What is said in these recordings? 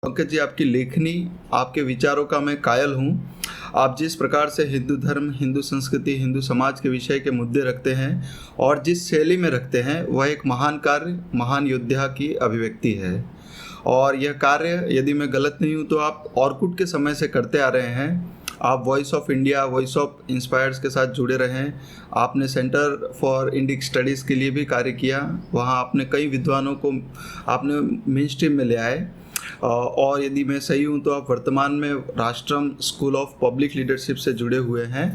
पंकज जी, आपकी लेखनी, आपके विचारों का मैं कायल हूँ। आप जिस प्रकार से हिंदू धर्म, हिंदू संस्कृति, हिंदू समाज के विषय के मुद्दे रखते हैं और जिस शैली में रखते हैं, वह एक महान कार्य, महान योद्धा की अभिव्यक्ति है। और यह कार्य, यदि मैं गलत नहीं हूँ तो आप ऑर्कुट के समय से करते आ रहे हैं। आप voice of India, voice of inspires के साथ जुड़े रहे हैं। आपने सेंटर फॉर इंडिक स्टडीज़ के लिए भी कार्य किया। वहाँ आपने कई विद्वानों को आपने मेन स्ट्रीम में ले आए। और यदि मैं सही हूँ तो आप वर्तमान में राष्ट्रम स्कूल ऑफ पब्लिक लीडरशिप से जुड़े हुए हैं।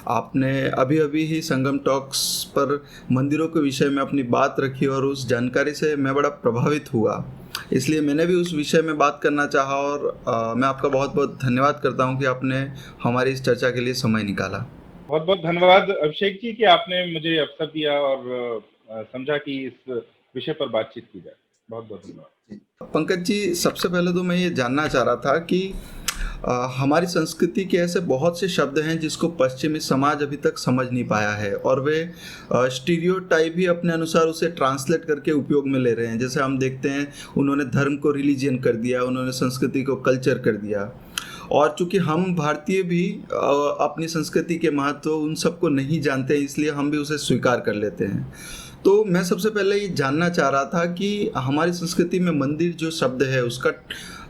आपने अभी अभी ही संगम टॉक्स पर मंदिरों के विषय में अपनी बात रखी और उस जानकारी से मैं बड़ा प्रभावित हुआ, इसलिए मैंने भी उस विषय में बात करना चाहा। और मैं आपका बहुत बहुत धन्यवाद करता हूँ कि आपने हमारी इस चर्चा के लिए समय निकाला। बहुत बहुत धन्यवाद अभिषेक जी कि आपने मुझे अवसर दिया और समझा कि इस विषय पर बातचीत की जाए। बहुत बहुत धन्यवाद। पंकज जी, सबसे पहले तो मैं ये जानना चाह रहा था कि हमारी संस्कृति के ऐसे बहुत से शब्द हैं जिसको पश्चिमी समाज अभी तक समझ नहीं पाया है, और वे स्टीरियोटाइप ही अपने अनुसार उसे ट्रांसलेट करके उपयोग में ले रहे हैं। जैसे हम देखते हैं, उन्होंने धर्म को रिलीजियन कर दिया, उन्होंने संस्कृति को कल्चर कर दिया। और चूंकि हम भारतीय भी अपनी संस्कृति के महत्व उन सबको नहीं जानते, इसलिए हम भी उसे स्वीकार कर लेते हैं। तो मैं सबसे पहले ये जानना चाह रहा था कि हमारी संस्कृति में मंदिर जो शब्द है, उसका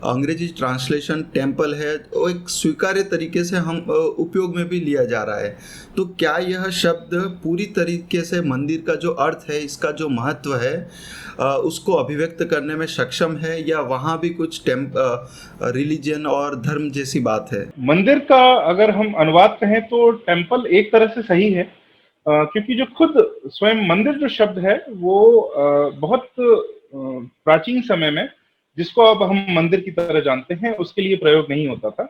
अंग्रेजी ट्रांसलेशन टेम्पल है, वो एक स्वीकार्य तरीके से हम उपयोग में भी लिया जा रहा है। तो क्या यह शब्द पूरी तरीके से मंदिर का जो अर्थ है, इसका जो महत्व है, उसको अभिव्यक्त करने में सक्षम है, या वहाँ भी कुछ रिलीजन और धर्म जैसी बात है? मंदिर का अगर हम अनुवाद कहें तो टेम्पल एक तरह से सही है, क्योंकि जो खुद स्वयं मंदिर जो शब्द है वो बहुत प्राचीन समय में, जिसको अब हम मंदिर की तरह जानते हैं, उसके लिए प्रयोग नहीं होता था।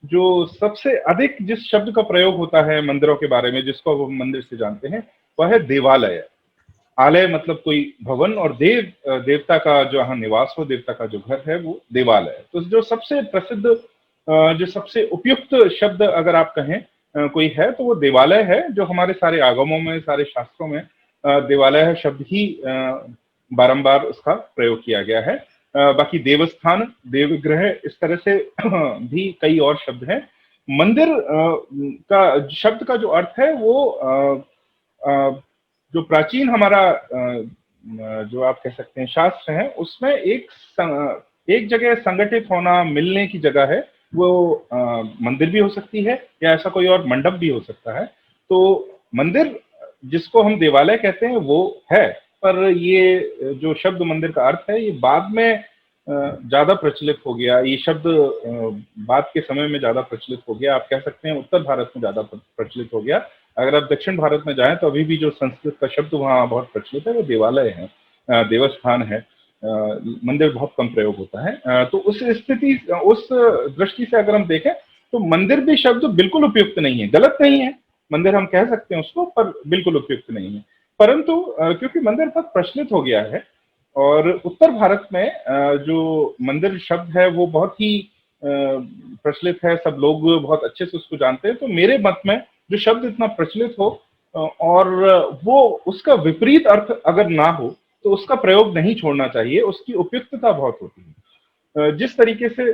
जो सबसे अधिक जिस शब्द का प्रयोग होता है मंदिरों के बारे में, जिसको अब हम मंदिर से जानते हैं, वह है देवालय। आलय मतलब कोई भवन, और देवता का जो यहाँ निवास हो, देवता का जो घर है, वो देवालय। तो जो सबसे प्रसिद्ध, जो सबसे उपयुक्त शब्द अगर आप कहें कोई है, तो वो देवालय है। जो हमारे सारे आगमों में, सारे शास्त्रों में देवालय शब्द ही बारंबार उसका प्रयोग किया गया है। बाकी देवस्थान, देवगृह, इस तरह से भी कई और शब्द हैं। मंदिर का शब्द का जो अर्थ है वो जो प्राचीन हमारा जो आप कह सकते हैं शास्त्र है, उसमें एक जगह संगठित होना, मिलने की जगह है। वो मंदिर भी हो सकती है, या ऐसा कोई और मंडप भी हो सकता है। तो मंदिर जिसको हम देवालय कहते हैं वो है, पर ये जो शब्द मंदिर का अर्थ है, ये बाद में ज्यादा प्रचलित हो गया। ये शब्द बाद के समय में ज्यादा प्रचलित हो गया। आप कह सकते हैं उत्तर भारत में ज्यादा प्रचलित हो गया। अगर आप दक्षिण भारत में जाएं तो अभी भी जो संस्कृत का शब्द वहाँ बहुत प्रचलित है वो देवालय है, देवस्थान है। मंदिर बहुत कम प्रयोग होता है। तो उस स्थिति, उस दृष्टि से अगर हम देखें तो मंदिर भी शब्द बिल्कुल उपयुक्त नहीं है। गलत नहीं है, मंदिर हम कह सकते हैं उसको, पर बिल्कुल उपयुक्त नहीं है। परंतु क्योंकि मंदिर बहुत प्रचलित हो गया है, और उत्तर भारत में जो मंदिर शब्द है वो बहुत ही प्रचलित है, सब लोग बहुत अच्छे से उसको जानते हैं। तो मेरे मत में जो शब्द इतना प्रचलित हो और वो उसका विपरीत अर्थ अगर ना हो, तो उसका प्रयोग नहीं छोड़ना चाहिए। उसकी उपयुक्तता बहुत होती है। जिस तरीके से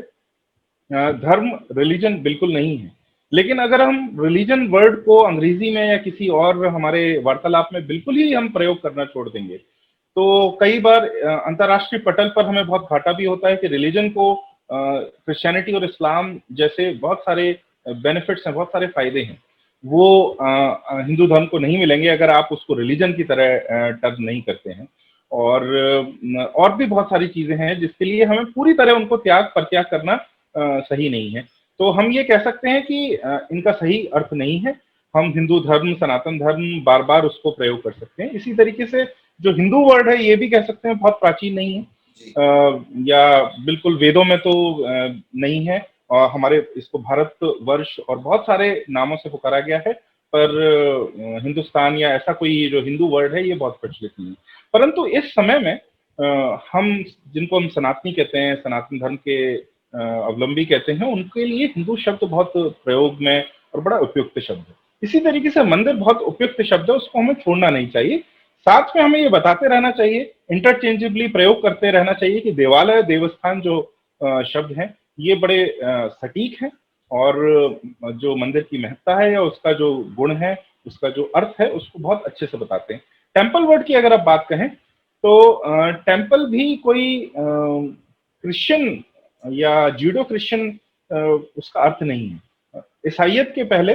धर्म, रिलीजन बिल्कुल नहीं है, लेकिन अगर हम रिलीजन वर्ड को अंग्रेजी में या किसी और हमारे वार्तालाप में बिल्कुल ही हम प्रयोग करना छोड़ देंगे, तो कई बार अंतर्राष्ट्रीय पटल पर हमें बहुत घाटा भी होता है कि रिलीजन को, क्रिश्चियनिटी और इस्लाम जैसे बहुत सारे बेनिफिट्स हैं, बहुत सारे फायदे हैं, वो हिंदू धर्म को नहीं मिलेंगे अगर आप उसको रिलीजन की तरह टर्म नहीं करते हैं। और भी बहुत सारी चीजें हैं जिसके लिए हमें पूरी तरह उनको त्याग प्रत्याग करना सही नहीं है। तो हम ये कह सकते हैं कि इनका सही अर्थ नहीं है। हम हिंदू धर्म, सनातन धर्म बार बार उसको प्रयोग कर सकते हैं। इसी तरीके से जो हिंदू वर्ड है, ये भी कह सकते हैं बहुत प्राचीन नहीं है, या बिल्कुल वेदों में तो नहीं है, और हमारे इसको भारत वर्ष और बहुत सारे नामों से पुकारा गया है, पर हिंदुस्तान या ऐसा कोई जो हिंदू वर्ड है, ये बहुत प्रचलित नहीं है। परंतु इस समय में हम जिनको हम सनातनी कहते हैं, सनातन धर्म के अवलंबी कहते हैं, उनके लिए हिंदू शब्द बहुत प्रयोग में और बड़ा उपयुक्त शब्द है। इसी तरीके से मंदिर बहुत उपयुक्त शब्द है, उसको हमें छोड़ना नहीं चाहिए। साथ में हमें ये बताते रहना चाहिए, इंटरचेंजेबली प्रयोग करते रहना चाहिए कि देवालय, देवस्थान जो शब्द हैं, ये बड़े सटीक हैं और जो मंदिर की महत्ता है या उसका जो गुण है, उसका जो अर्थ है, उसको बहुत अच्छे से बताते हैं। टेम्पल वर्ड की अगर आप बात कहें तो टेम्पल भी कोई क्रिश्चियन या जूडो क्रिश्चियन उसका अर्थ नहीं है। ईसाइयत के पहले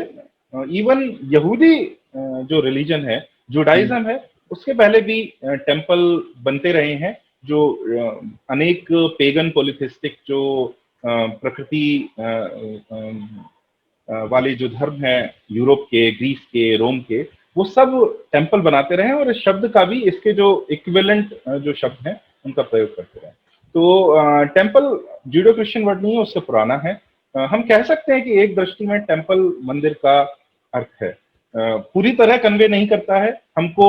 इवन यहूदी जो रिलीजन है, जुडाइज्म है, उसके पहले भी टेम्पल बनते रहे हैं, जो अनेक पेगन पॉलिथिस्टिक जो प्रकृति वाले जो धर्म है, यूरोप के, ग्रीस के, रोम के, वो सब टेम्पल बनाते रहे और इस शब्द का भी, इसके जो इक्विवेलेंट जो शब्द हैं उनका प्रयोग करते रहे। तो टेम्पल जूडो क्रिश्चियन वर्ड नहीं है, उससे पुराना है। हम कह सकते हैं कि एक दृष्टि में टेम्पल मंदिर का अर्थ है, पूरी तरह कन्वे नहीं करता है हमको।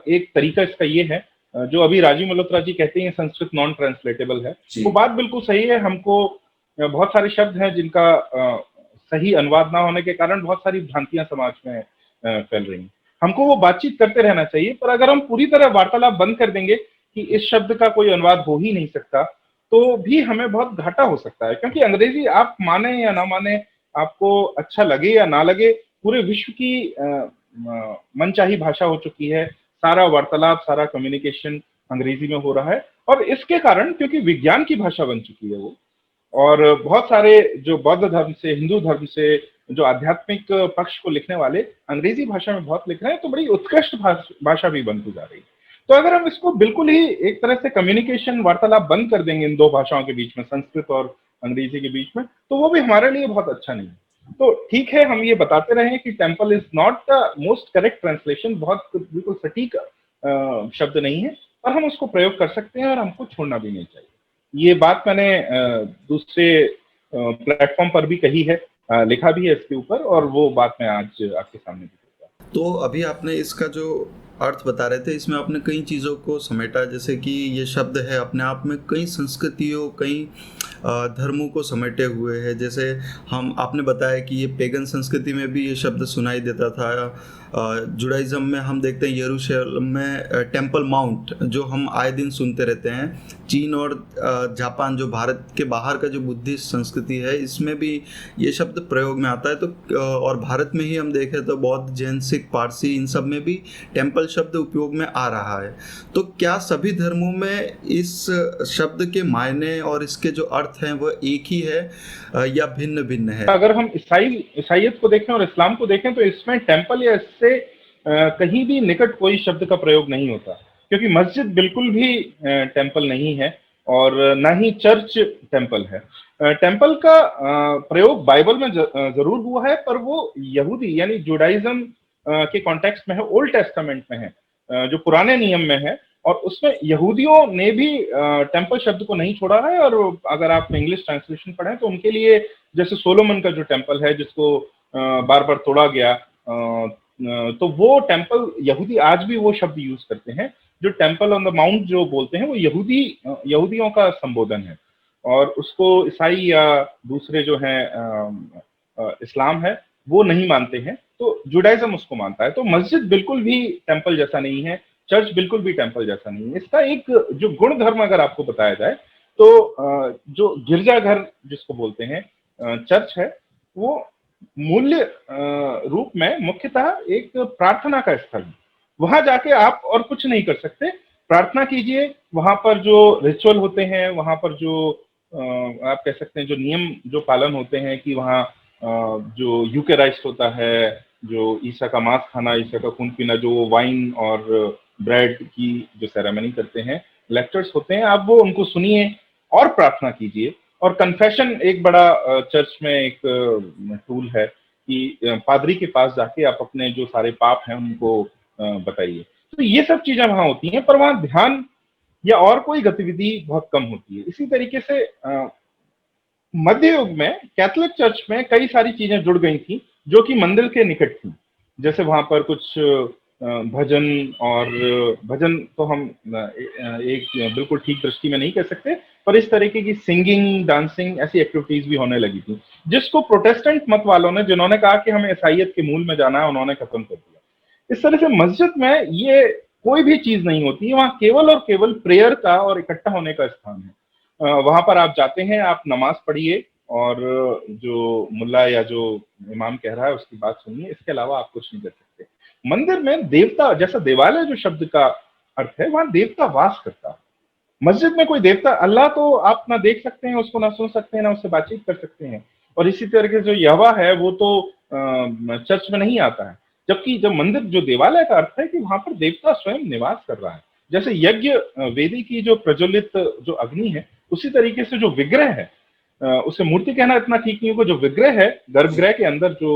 एक तरीका इसका ये है, जो अभी राजीव मल्होत्रा जी कहते हैं संस्कृत नॉन ट्रांसलेटेबल है, वो बात बिल्कुल सही है। हमको बहुत सारे शब्द हैं जिनका सही अनुवाद ना होने के कारण बहुत सारी भ्रांतियां समाज में फैल रही हैं। हमको वो बातचीत करते रहना चाहिए, पर अगर हम पूरी तरह वार्तालाप बंद कर देंगे कि इस शब्द का कोई अनुवाद हो ही नहीं सकता, तो भी हमें बहुत घाटा हो सकता है। क्योंकि अंग्रेजी आप माने या ना माने, आपको अच्छा लगे या ना लगे, पूरे विश्व की मनचाही भाषा हो चुकी है। सारा वार्तालाप, सारा कम्युनिकेशन अंग्रेजी में हो रहा है और इसके कारण, क्योंकि विज्ञान की भाषा बन चुकी है वो, और बहुत सारे जो बौद्ध धर्म से, हिंदू धर्म से, जो आध्यात्मिक पक्ष को लिखने वाले अंग्रेजी भाषा में बहुत लिख रहे हैं, तो बड़ी उत्कृष्ट भाषा भी बनती जा रही है। तो अगर हम इसको बिल्कुल ही एक तरह से कम्युनिकेशन, वार्तालाप बंद कर देंगे इन दो भाषाओं के बीच में, संस्कृत और अंग्रेजी के बीच में, तो वो भी हमारे लिए बहुत अच्छा नहीं है। तो ठीक है, हम ये बताते रहे कि temple is not the most correct translation, बहुत बिल्कुल सटीक शब्द नहीं है, पर हम उसको प्रयोग कर सकते हैं और हमको छोड़ना भी नहीं चाहिए। ये बात मैंने दूसरे प्लेटफॉर्म पर भी कही है, लिखा भी है इसके ऊपर, और वो बात मैं आज आपके सामने भी करूंगा। तो अभी आपने इसका जो अर्थ बता रहे थे, इसमें आपने कई चीज़ों को समेटा, जैसे कि ये शब्द है अपने आप में कई संस्कृतियों, कई धर्मों को समेटे हुए है। जैसे आपने बताया कि ये पेगन संस्कृति में भी ये शब्द सुनाई देता था। जुडाइज्म में हम देखते हैं यरूशलेम में टेम्पल माउंट, जो हम आए दिन सुनते रहते हैं। चीन और जापान, जो भारत के बाहर का जो बुद्धिस्ट संस्कृति है, इसमें भी ये शब्द प्रयोग में आता है। तो और भारत में ही हम देखें तो बौद्ध, जैन, सिख, पारसी, इन सब में भी टेम्पल शब्द उपयोग में आ रहा है। तो क्या सभी धर्मों में इस शब्द के मायने और इसके जो अर्थ हैं वो एक ही है या भिन्न भिन्न है? अगर हम ईसाइयत को देखें और इस्लाम को देखें, तो इसमें टेम्पल या इससे कहीं भी निकट कोई शब्द का प्रयोग नहीं होता, क्योंकि मस्जिद बिल्कुल भी टेम्पल नहीं है और ना ही चर्च टेम्पल है। टेम्पल का प्रयोग बाइबल में जरूर हुआ है, पर वो यहूदी यानी जुडाइज्म के कॉन्टेक्स्ट में है, ओल्ड टेस्टामेंट में है, जो पुराने नियम में है, और उसमें यहूदियों ने भी टेम्पल शब्द को नहीं छोड़ा है। और अगर आप इंग्लिश ट्रांसलेशन पढ़ें तो उनके लिए, जैसे सोलोमन का जो टेम्पल है जिसको बार बार तोड़ा गया, तो वो टेम्पल, यहूदी आज भी वो शब्द यूज करते हैं। जो टेम्पल ऑन द माउंट जो बोलते हैं, वो यहूदियों का संबोधन है, और उसको ईसाई या दूसरे जो हैं इस्लाम है वो नहीं मानते हैं, तो जुडाइज्म उसको मानता है। तो मस्जिद बिल्कुल भी टेम्पल जैसा नहीं है, चर्च बिल्कुल भी टेम्पल जैसा नहीं है। इसका एक जो गुण धर्म अगर आपको बताया जाए, तो जो गिरजाघर जिसको बोलते हैं, चर्च है, वो मूल्य रूप में मुख्यतः एक प्रार्थना का स्थल है। वहां जाके आप और कुछ नहीं कर सकते, प्रार्थना कीजिए। वहां पर जो रिचुअल होते हैं, वहां पर जो आप कह सकते हैं जो नियम जो पालन होते हैं, कि वहाँ जो यूकेराइस्ट होता है, जो ईसा का मांस खाना, ईसा का खून पीना, जो वाइन और ब्रेड की जो सेरेमनी करते हैं, लेक्चर्स होते हैं, आप वो उनको सुनिए और प्रार्थना कीजिए। और कन्फेशन एक बड़ा चर्च में एक टूल है कि पादरी के पास जाके आप अपने जो सारे पाप हैं उनको बताइए। तो ये सब चीजें वहां होती हैं, पर वहां ध्यान या और कोई गतिविधि बहुत कम होती है। इसी तरीके से मध्य युग में कैथोलिक चर्च में कई सारी चीजें जुड़ गई थी जो कि मंदिर के निकट थी। जैसे वहां पर कुछ भजन, और भजन तो हम एक बिल्कुल ठीक दृष्टि में नहीं कह सकते, पर इस तरीके की सिंगिंग, डांसिंग, ऐसी एक्टिविटीज भी होने लगी थी, जिसको प्रोटेस्टेंट मत वालों ने, जिन्होंने कहा कि हमें ईसाइयत के मूल में जाना है, उन्होंने खत्म कर दिया। इस तरह से मस्जिद में ये कोई भी चीज नहीं होती है, वहां केवल और केवल प्रेयर का और इकट्ठा होने का स्थान है। वहां पर आप जाते हैं, आप नमाज पढ़िए और जो मुल्ला या जो इमाम कह रहा है उसकी बात सुनिए, इसके अलावा आप कुछ नहीं कर सकते। मंदिर में देवता, जैसा देवालय जो शब्द का अर्थ है, वहां देवता वास करता है। मस्जिद में कोई देवता, अल्लाह तो आप ना देख सकते हैं, उसको ना सुन सकते हैं, ना उससे बातचीत कर सकते हैं। और इसी तरीके से जो यहोवा है वो तो चर्च में नहीं आता है। जबकि जब मंदिर, जो देवालय का अर्थ है कि वहां पर देवता स्वयं निवास कर रहा है। जैसे यज्ञ वेदी की जो प्रज्वलित जो अग्नि है, उसी तरीके से जो विग्रह है, उसे मूर्ति कहना इतना ठीक नहीं होगा, जो विग्रह है गर्भगृह के अंदर जो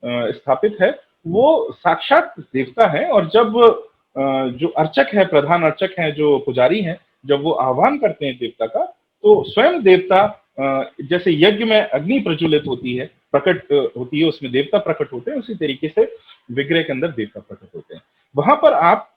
स्थापित है, वो साक्षात देवता है। और जब जो अर्चक है, प्रधान अर्चक है, जो पुजारी है, जब वो आह्वान करते हैं देवता का, तो स्वयं देवता, जैसे यज्ञ में अग्नि प्रज्वलित होती है, प्रकट होती है, उसमें देवता प्रकट होते हैं, उसी तरीके से विग्रह के अंदर देवता प्रकट होते हैं। वहां पर आप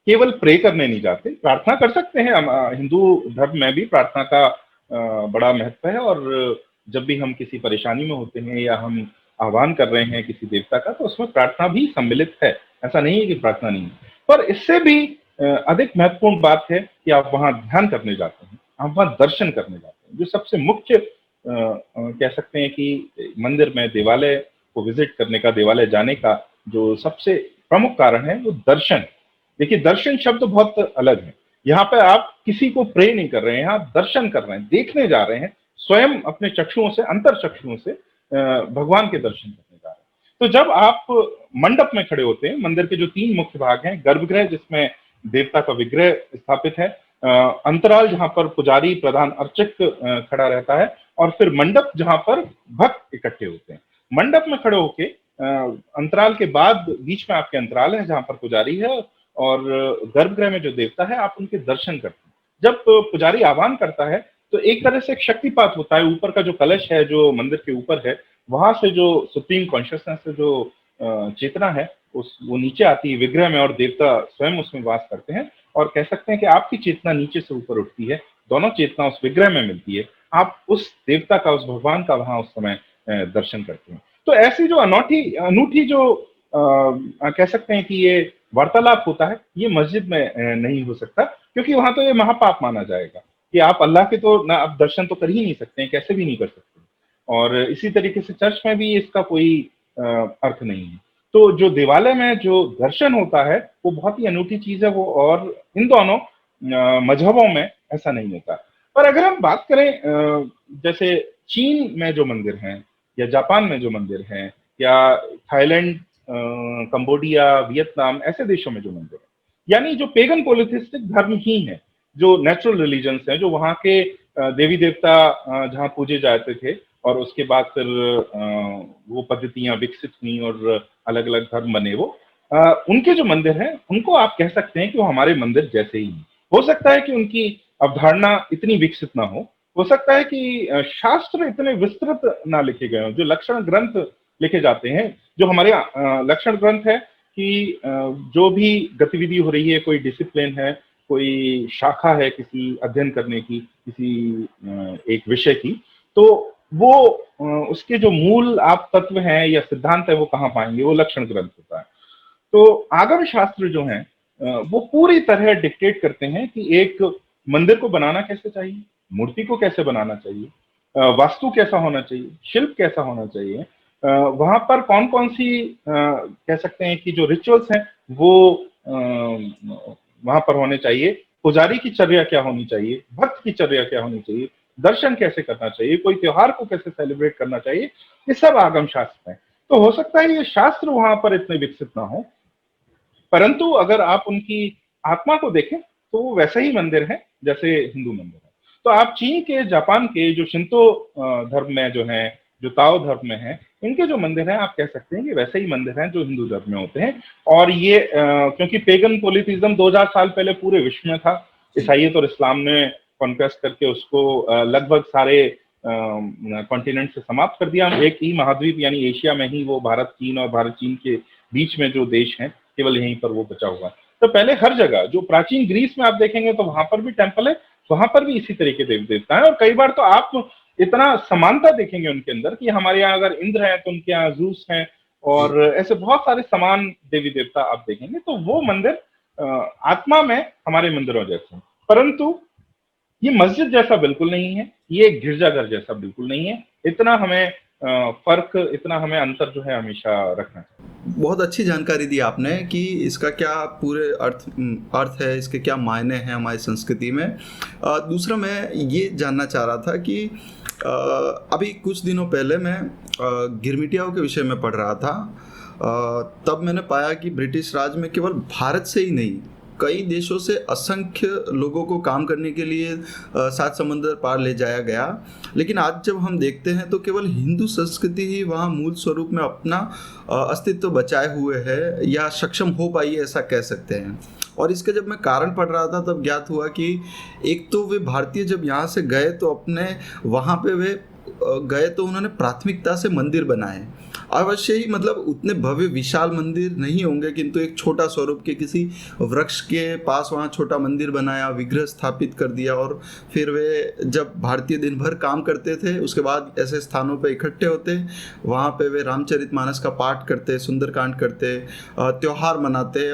केवल प्रे करने नहीं जाते, प्रार्थना कर सकते हैं। हिंदू धर्म में भी प्रार्थना का बड़ा महत्व है। और जब भी हम किसी परेशानी में होते हैं या हम आह्वान कर रहे हैं किसी देवता का, तो उसमें प्रार्थना भी सम्मिलित है। ऐसा नहीं है कि प्रार्थना नहीं है। पर इससे भी अधिक महत्वपूर्ण बात है कि आप वहां ध्यान करने जाते हैं, आप वहां दर्शन करने जाते हैं। जो सबसे मुख्य कह सकते हैं कि मंदिर में देवालय को विजिट करने का, देवालय जाने का जो सबसे प्रमुख कारण है, वो दर्शन। देखिए, दर्शन शब्द बहुत अलग है। यहाँ पे आप किसी को प्रे नहीं कर रहे हैं, आप दर्शन कर रहे हैं, देखने जा रहे हैं, स्वयं अपने चक्षुओं से, अंतर चक्षुओं से भगवान के दर्शन करने जा रहे हैं। तो जब आप मंडप में खड़े होते हैं, मंदिर के जो 3 मुख्य भाग हैं, गर्भगृह जिसमें देवता का विग्रह स्थापित है, अंतराल जहां पर पुजारी, प्रधान अर्चक खड़ा रहता है, और फिर मंडप जहां पर भक्त इकट्ठे होते हैं। मंडप में खड़े होके अंतराल के बाद बीच में आपके अंतराल है जहां पर पुजारी है, और गर्भगृह में जो देवता है, आप उनके दर्शन करते हैं। जब पुजारी आह्वान करता है, तो एक तरह से एक शक्तिपात होता है। ऊपर का जो कलश है, जो मंदिर के ऊपर है, वहां से जो सुप्रीम कॉन्शियसनेस से जो चेतना है, वो नीचे आती है विग्रह में, और देवता स्वयं उसमें वास करते हैं। और कह सकते हैं कि आपकी चेतना नीचे से ऊपर उठती है, दोनों चेतना उस विग्रह में मिलती है। आप उस देवता का, उस भगवान का वहां उस समय दर्शन करते हैं। तो ऐसी जो अनूठी अनूठी जो कह सकते हैं कि ये वार्तालाप होता है, ये मस्जिद में नहीं हो सकता, क्योंकि वहां तो ये महापाप माना जाएगा कि आप अल्लाह के तो ना, आप दर्शन तो कर ही नहीं सकते हैं, कैसे भी नहीं कर सकते। और इसी तरीके से चर्च में भी इसका कोई अर्थ नहीं है। तो जो देवालय में जो दर्शन होता है, वो बहुत ही अनूठी चीज है वो, और इन दोनों मजहबों में ऐसा नहीं होता। पर अगर हम बात करें जैसे चीन में जो मंदिर हैं, या जापान में जो मंदिर हैं, या थाईलैंड, कंबोडिया, वियतनाम, ऐसे देशों में जो मंदिर है, यानी जो पेगन पॉलिथिस्टिक धर्म ही है, जो नेचुरल रिलीजन्स हैं, जो वहां के देवी देवता जहां पूजे जाते थे, और उसके बाद फिर वो पद्धतियां विकसित हुई और अलग अलग धर्म बने, वो उनके जो मंदिर हैं, उनको आप कह सकते हैं कि वो हमारे मंदिर जैसे ही हैं। हो सकता है कि उनकी अवधारणा इतनी विकसित ना हो सकता है कि शास्त्र इतने विस्तृत ना लिखे गए हों। जो लक्षण ग्रंथ लिखे जाते हैं, जो हमारे लक्षण ग्रंथ है कि जो भी गतिविधि हो रही है, कोई डिसिप्लिन है, कोई शाखा है किसी अध्ययन करने की, किसी एक विषय की, तो वो उसके जो मूल आप तत्व हैं या सिद्धांत है, वो कहाँ पाएंगे? वो लक्षण ग्रंथ होता है। तो आगम शास्त्र जो हैं, वो पूरी तरह डिक्टेट करते हैं कि एक मंदिर को बनाना कैसे चाहिए, मूर्ति को कैसे बनाना चाहिए, वास्तु कैसा होना चाहिए, शिल्प कैसा होना चाहिए, वहां पर कौन कौन सी कह सकते हैं कि जो रिचुअल्स हैं वो वहां पर होने चाहिए, पुजारी की चर्या क्या होनी चाहिए, भक्त की चर्या क्या होनी चाहिए, दर्शन कैसे करना चाहिए, कोई त्योहार को कैसे सेलिब्रेट करना चाहिए, ये सब आगम शास्त्र है। तो हो सकता है ये शास्त्र वहां पर इतने विकसित ना हो, परंतु अगर आप उनकी आत्मा को देखें, तो वो वैसे ही मंदिर है जैसे हिंदू मंदिर है। तो आप चीन के, जापान के जो शिंतो धर्म में जो है, जो ताओ धर्म में है, इनके जो मंदिर हैं, आप कह सकते हैं कि वैसे ही मंदिर हैं जो हिंदू धर्म में होते हैं। और ये क्योंकि पेगन पोलिथिज्म 2000 साल पहले पूरे विश्व में था, ईसाइयत और इस्लाम ने कॉन्क्वेस्ट करके उसको लगभग सारे कॉन्टिनेंट से समाप्त कर दिया। एक ही महाद्वीप यानी एशिया में ही वो भारत चीन, और भारत चीन के बीच में जो देश है, केवल यहीं पर वो बचा हुआ। तो पहले हर जगह, जो प्राचीन ग्रीस में आप देखेंगे तो वहां पर भी टेम्पल है, वहां पर भी इसी तरीके देवी देवता है। और कई बार तो आप इतना समानता देखेंगे उनके अंदर कि हमारे यहाँ अगर इंद्र है तो उनके यहाँ जूस है, और ऐसे बहुत सारे समान देवी देवता आप देखेंगे। तो वो मंदिर आत्मा में हमारे मंदिरों जैसे हैं। परंतु ये मस्जिद जैसा बिल्कुल नहीं है, ये गिरजाघर जैसा बिल्कुल नहीं है। इतना हमें फर्क, इतना हमें अंतर जो है हमेशा रखना चाहिए। बहुत अच्छी जानकारी दी आपने कि इसका क्या पूरे अर्थ है, इसके क्या मायने हैं हमारी संस्कृति में। दूसरा मैं ये जानना चाह रहा था कि अभी कुछ दिनों पहले मैं गिरमिटियाओं के विषय में पढ़ रहा था। तब मैंने पाया कि ब्रिटिश राज में केवल भारत से ही नहीं, कई देशों से असंख्य लोगों को काम करने के लिए सात समंदर पार ले जाया गया। लेकिन आज जब हम देखते हैं तो केवल हिंदू संस्कृति ही वहाँ मूल स्वरूप में अपना अस्तित्व बचाए हुए है या सक्षम हो पाई है, ऐसा कह सकते हैं। और इसके जब मैं कारण पढ़ रहा था तब ज्ञात हुआ कि एक तो वे भारतीय जब यहाँ से गए तो अपने वहाँ पे वे गए तो उन्होंने प्राथमिकता से मंदिर बनाए। अवश्य ही मतलब उतने भव्य विशाल मंदिर नहीं होंगे, किंतु एक छोटा स्वरूप के किसी वृक्ष के पास वहाँ छोटा मंदिर बनाया, विग्रह स्थापित कर दिया। और फिर वे जब भारतीय दिन भर काम करते थे उसके बाद ऐसे स्थानों पर इकट्ठे होते, वहाँ पे वे रामचरितमानस का पाठ करते, सुंदरकांड करते, त्योहार मनाते।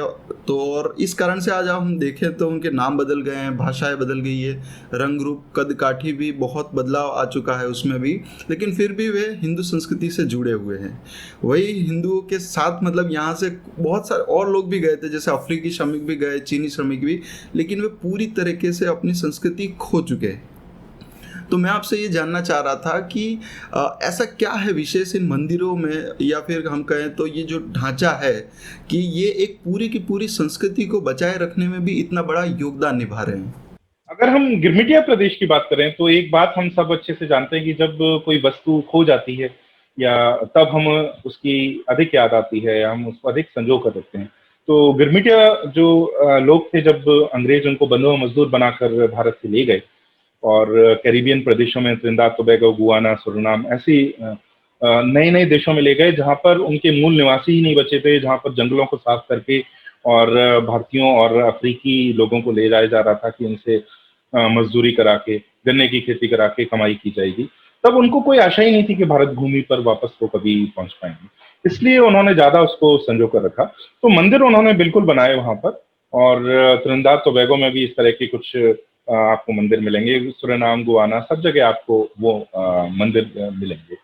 तो और इस कारण से आज हम देखें तो उनके नाम बदल गए हैं, भाषाएं बदल गई है, रंग रूप कद काठी भी बहुत बदलाव आ चुका है उसमें भी, लेकिन फिर भी वे हिंदू संस्कृति से जुड़े हुए हैं। वही हिंदुओं के साथ मतलब यहाँ से बहुत सारे और लोग भी गए थे, जैसे अफ्रीकी श्रमिक भी गए, चीनी श्रमिक भी, लेकिन वे पूरी तरीके से अपनी संस्कृति खो चुके हैं। तो मैं आपसे ये जानना चाह रहा था कि ऐसा क्या है विशेष इन मंदिरों में, या फिर हम कहें तो ये जो ढांचा है कि ये एक पूरी की पूरी संस्कृति को बचाए रखने में भी इतना बड़ा योगदान निभा रहे हैं। अगर हम गिरमिटिया प्रदेश की बात करें तो एक बात हम सब अच्छे से जानते हैं कि जब कोई वस्तु खो जाती है या तब हम उसकी अधिक याद आती है, हम उसको अधिक संजो कर रखते हैं। तो गिरमिटिया जो लोग थे, जब अंग्रेज उनको बंधुआ मजदूर बनाकर भारत से ले गए और कैरिबियन प्रदेशों में त्रिनिदाद टोबैगो, गुआना, सुरिनाम ऐसी नए नए देशों में ले गए जहां पर उनके मूल निवासी ही नहीं बचे थे, जहां पर जंगलों को साफ करके और भारतीयों और अफ्रीकी लोगों को ले जाया जा रहा था कि उनसे मजदूरी करा के, गन्ने की खेती करा के कमाई की जाएगी। तब उनको कोई आशा ही नहीं थी कि भारत भूमि पर वापस वो कभी पहुंच पाएंगे, इसलिए उन्होंने ज्यादा उसको संजो कर रखा। तो मंदिर उन्होंने बिल्कुल बनाए वहां पर, और त्रिनिदाद टोबैगो में भी इस तरह के कुछ आपको मंदिर मिलेंगे। सुरिनाम, गुआना, सब जगह आपको वो मंदिर मिलेंगे।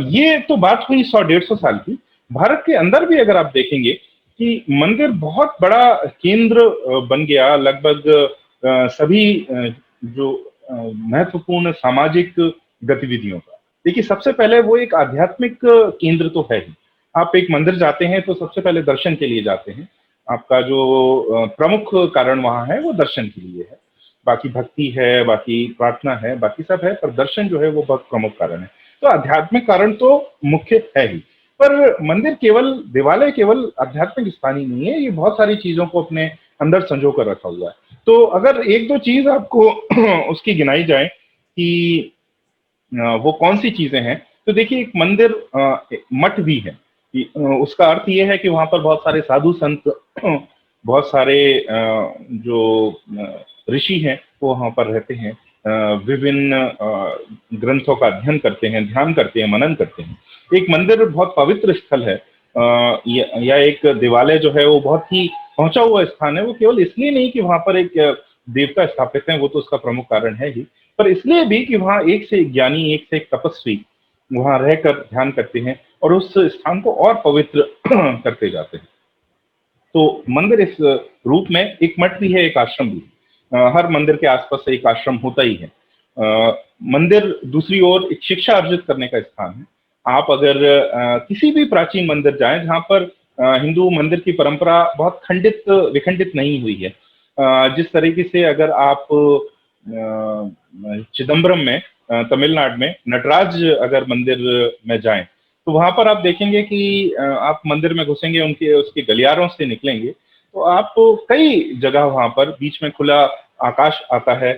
ये तो बात हुई 100-150 साल की। भारत के अंदर भी अगर आप देखेंगे कि मंदिर बहुत बड़ा केंद्र बन गया, लगभग सभी जो महत्वपूर्ण सामाजिक गतिविधियों का। देखिए, सबसे पहले वो एक आध्यात्मिक केंद्र तो है ही। आप एक मंदिर जाते हैं तो सबसे पहले दर्शन के लिए जाते हैं। आपका जो प्रमुख कारण वहां है वो दर्शन के लिए है। बाकी भक्ति है, बाकी प्रार्थना है, बाकी सब है, पर दर्शन जो है वो बहुत प्रमुख कारण है। तो आध्यात्मिक कारण तो मुख्य है ही, पर मंदिर केवल, देवालय केवल आध्यात्मिक स्थान ही नहीं है, ये बहुत सारी चीजों को अपने अंदर संजो कर रखा हुआ है। तो अगर एक दो चीज आपको उसकी गिनाई जाए कि वो कौन सी चीजें हैं, तो देखिए, एक मंदिर मठ भी है। उसका अर्थ ये है कि वहां पर बहुत सारे साधु संत, बहुत सारे जो ऋषि हैं वो वहां पर रहते हैं, विभिन्न ग्रंथों का अध्ययन करते हैं, ध्यान करते हैं, मनन करते हैं। एक मंदिर बहुत पवित्र स्थल है, या एक देवालय जो है वो बहुत ही पहुंचा हुआ स्थान है। वो केवल इसलिए नहीं कि वहां पर एक देवता स्थापित है, वो तो उसका प्रमुख कारण है ही, पर इसलिए भी कि वहां एक से एक ज्ञानी, एक से एक तपस्वी वहां रहकर ध्यान करते हैं और उस स्थान को और पवित्र करते जाते हैं। तो मंदिर इस रूप में एक मठ भी है, एक आश्रम भी है। हर मंदिर के आसपास एक आश्रम होता ही है। मंदिर दूसरी ओर एक शिक्षा अर्जित करने का स्थान है। आप अगर किसी भी प्राचीन मंदिर जाएं जहां पर हिंदू मंदिर की परंपरा बहुत खंडित विखंडित नहीं हुई है, जिस तरीके से अगर आप चिदम्बरम में, तमिलनाडु में नटराज अगर मंदिर में जाएं, तो वहां पर आप देखेंगे कि आप मंदिर में घुसेंगे, उनके उसके गलियारों से निकलेंगे तो आप कई जगह वहां पर बीच में खुला आकाश आता है,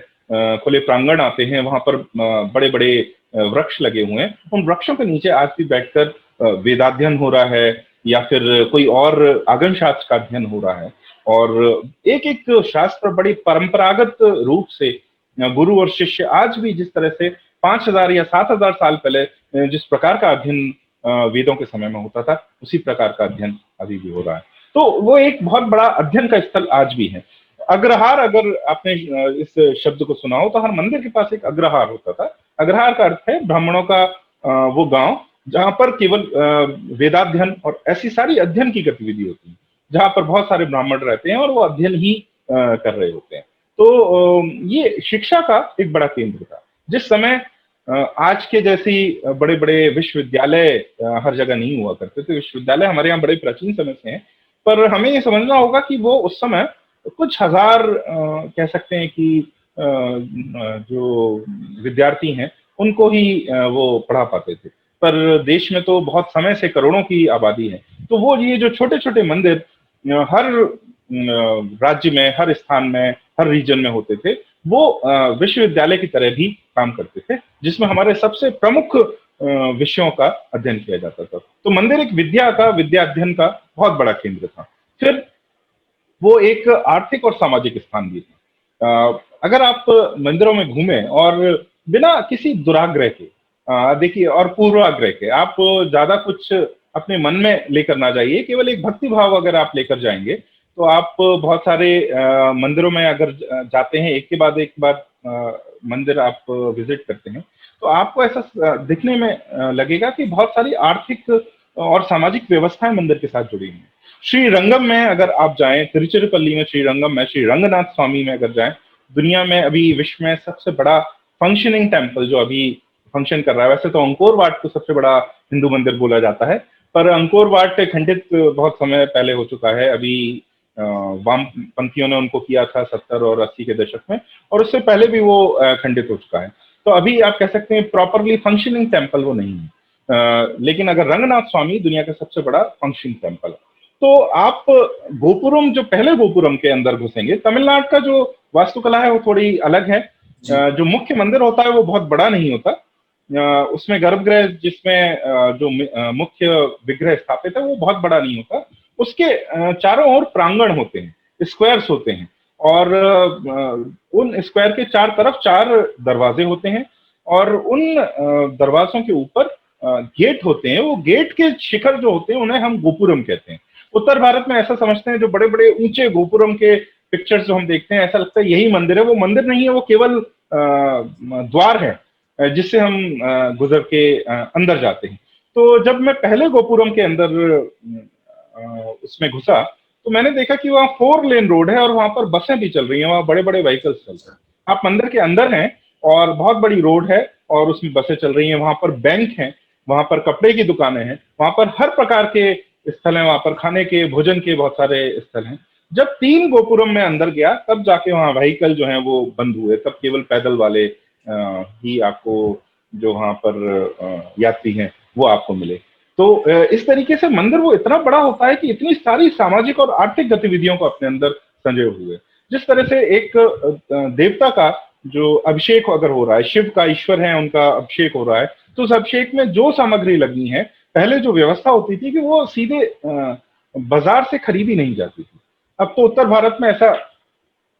खुले प्रांगण आते हैं, वहां पर बड़े बड़े वृक्ष लगे हुए हैं। उन वृक्षों के नीचे आज भी बैठकर वेदाध्ययन हो रहा है या फिर कोई और आगम शास्त्र का अध्ययन हो रहा है। और एक एक शास्त्र बड़ी परंपरागत रूप से गुरु और शिष्य आज भी जिस तरह से 5000 या 7000 साल पहले जिस प्रकार का अध्ययन वेदों के समय में होता था, उसी प्रकार का अध्ययन अभी भी हो रहा है। तो वो एक बहुत बड़ा अध्ययन का स्थल आज भी है। अग्रहार, अगर आपने इस शब्द को सुना हो, तो हर मंदिर के पास एक अग्रहार होता था। अग्रहार का अर्थ है ब्राह्मणों का वो गांव, जहां पर केवल वेदाध्ययन और ऐसी सारी अध्ययन की गतिविधि होती है, जहां पर बहुत सारे ब्राह्मण रहते हैं और वो अध्ययन ही कर रहे होते हैं। तो ये शिक्षा का एक बड़ा केंद्र था। जिस समय आज के जैसी बड़े बड़े विश्वविद्यालय हर जगह नहीं हुआ करते थे। विश्वविद्यालय हमारे यहाँ बड़े प्राचीन समय से हैं, पर हमें ये समझना होगा कि वो उस समय कुछ हजार कह सकते हैं कि जो विद्यार्थी हैं उनको ही वो पढ़ा पाते थे। पर देश में तो बहुत समय से करोड़ों की आबादी है, तो वो ये जो छोटे छोटे मंदिर हर राज्य में, हर स्थान में, हर रीजन में होते थे, वो विश्वविद्यालय की तरह भी काम करते थे, जिसमें हमारे सबसे प्रमुख विषयों का अध्ययन किया जाता था। तो मंदिर एक विद्या का, विद्या अध्ययन का बहुत बड़ा केंद्र था। फिर वो एक आर्थिक और सामाजिक स्थान भी था। अगर आप मंदिरों में घूमें और बिना किसी दुराग्रह के, देखिए, और पूर्वाग्रह के, आप ज्यादा कुछ अपने मन में लेकर ना जाइए, केवल एक भक्ति भाव अगर आप लेकर जाएंगे, तो आप बहुत सारे मंदिरों में अगर जाते हैं, एक के बाद एक बार मंदिर आप विजिट करते हैं, तो आपको ऐसा दिखने में लगेगा कि बहुत सारी आर्थिक और सामाजिक व्यवस्थाएं मंदिर के साथ जुड़ी हुई हैं। श्री रंगम में अगर आप जाएं, तिरुचिरापल्ली में श्री रंगम में, श्री रंगनाथ स्वामी में अगर जाएं, दुनिया में अभी विश्व में सबसे बड़ा फंक्शनिंग टेम्पल जो अभी फंक्शन कर रहा है। वैसे तो अंकोर वाट को सबसे बड़ा हिंदू मंदिर बोला जाता है, पर अंकोर वाट खंडित बहुत समय पहले हो चुका है। अभी वामपंथियों ने उनको किया था 70 और 80 के दशक में, और उससे पहले भी वो खंडित हो चुका है। तो अभी आप कह सकते हैं प्रॉपरली फंक्शनिंग टेम्पल वो नहीं है। लेकिन अगर रंगनाथ स्वामी दुनिया का सबसे बड़ा फंक्शनिंग टेम्पल है। तो आप गोपुरम, जो पहले गोपुरम के अंदर घुसेंगे, तमिलनाडु का जो वास्तुकला है वो थोड़ी अलग है। जो मुख्य मंदिर होता है वो बहुत बड़ा नहीं होता, उसमें गर्भगृह जिसमें जो मुख्य विग्रह स्थापित है वो बहुत बड़ा नहीं होता। उसके चारों ओर प्रांगण होते हैं, स्क्वायर्स होते हैं, और उन स्क्वायर के चार तरफ 4 दरवाजे होते हैं, और उन दरवाजों के ऊपर गेट होते हैं। वो गेट के शिखर जो होते हैं उन्हें हम गोपुरम कहते हैं। उत्तर भारत में ऐसा समझते हैं, जो बड़े बड़े ऊंचे गोपुरम के पिक्चर्स जो हम देखते हैं, ऐसा लगता है यही मंदिर है। वो मंदिर नहीं है, वो केवल द्वार है जिससे हम गुजर के अंदर जाते हैं। तो जब मैं पहले गोपुरम के अंदर उसमें घुसा, तो मैंने देखा कि वहाँ 4 लेन रोड है और वहां पर बसें भी चल रही हैं, वहाँ बड़े बड़े व्हीकल्स चल रहे हैं। आप मंदिर के अंदर हैं और बहुत बड़ी रोड है और उसमें बसें चल रही हैं। वहां पर बैंक है, वहां पर कपड़े की दुकानें हैं, वहां पर हर प्रकार के स्थल हैं, वहां पर खाने के, भोजन के बहुत सारे स्थल हैं। जब 3 गोपुरम में अंदर गया, तब जाके वहाँ व्हीकल जो है वो बंद हुए। तब केवल पैदल वाले ही आपको, जो वहां पर यात्री हैं, वो आपको मिले। तो इस तरीके से मंदिर वो इतना बड़ा होता है कि इतनी सारी सामाजिक और आर्थिक गतिविधियों को अपने अंदर संजोए हुए। जिस तरह से एक देवता का जो अभिषेक अगर हो रहा है, शिव का, ईश्वर है, उनका अभिषेक हो रहा है, तो उस अभिषेक में जो सामग्री लगनी है, पहले जो व्यवस्था होती थी कि वो सीधे बाजार से खरीदी नहीं जाती थी। अब तो उत्तर भारत में ऐसा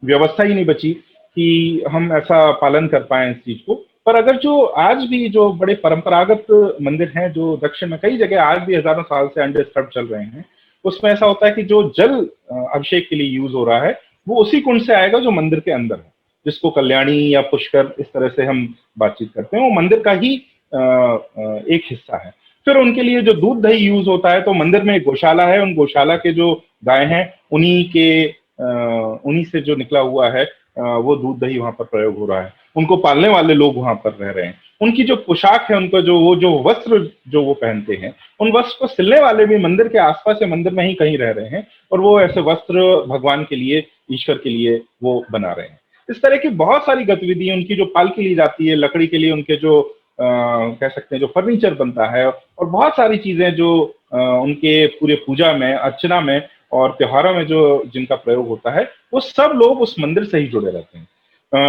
व्यवस्था ही नहीं बची कि हम ऐसा पालन कर पाए इस चीज को। पर अगर जो आज भी जो बड़े परंपरागत मंदिर हैं, जो दक्षिण में कई जगह आज भी हजारों साल से अनडिस्टर्ब चल रहे हैं, उसमें ऐसा होता है कि जो जल अभिषेक के लिए यूज हो रहा है, वो उसी कुंड से आएगा जो मंदिर के अंदर है, जिसको कल्याणी या पुष्कर इस तरह से हम बातचीत करते हैं। वो मंदिर का ही एक हिस्सा है। फिर उनके लिए जो दूध दही यूज होता है, तो मंदिर में एक गौशाला है, उन गौशाला के जो गाय हैं उन्हीं से जो निकला हुआ है वो दूध दही वहां पर प्रयोग हो रहा है। उनको पालने वाले लोग वहां पर रह रहे हैं। उनकी जो पोशाक है, उनका जो वस्त्र जो वो पहनते हैं, उन वस्त्र को सिलने वाले भी मंदिर के आसपास या मंदिर में ही कहीं रह रहे हैं, और वो ऐसे वस्त्र भगवान के लिए, ईश्वर के लिए वो बना रहे हैं। इस तरह की बहुत सारी गतिविधियां, उनकी जो पालकी ली जाती है लकड़ी के लिए, उनके जो कह सकते हैं जो फर्नीचर बनता है, और बहुत सारी चीजें जो उनके पूरे पूजा में, अर्चना में और त्योहारों में जो जिनका प्रयोग होता है, वो सब लोग उस मंदिर से ही जुड़े रहते हैं।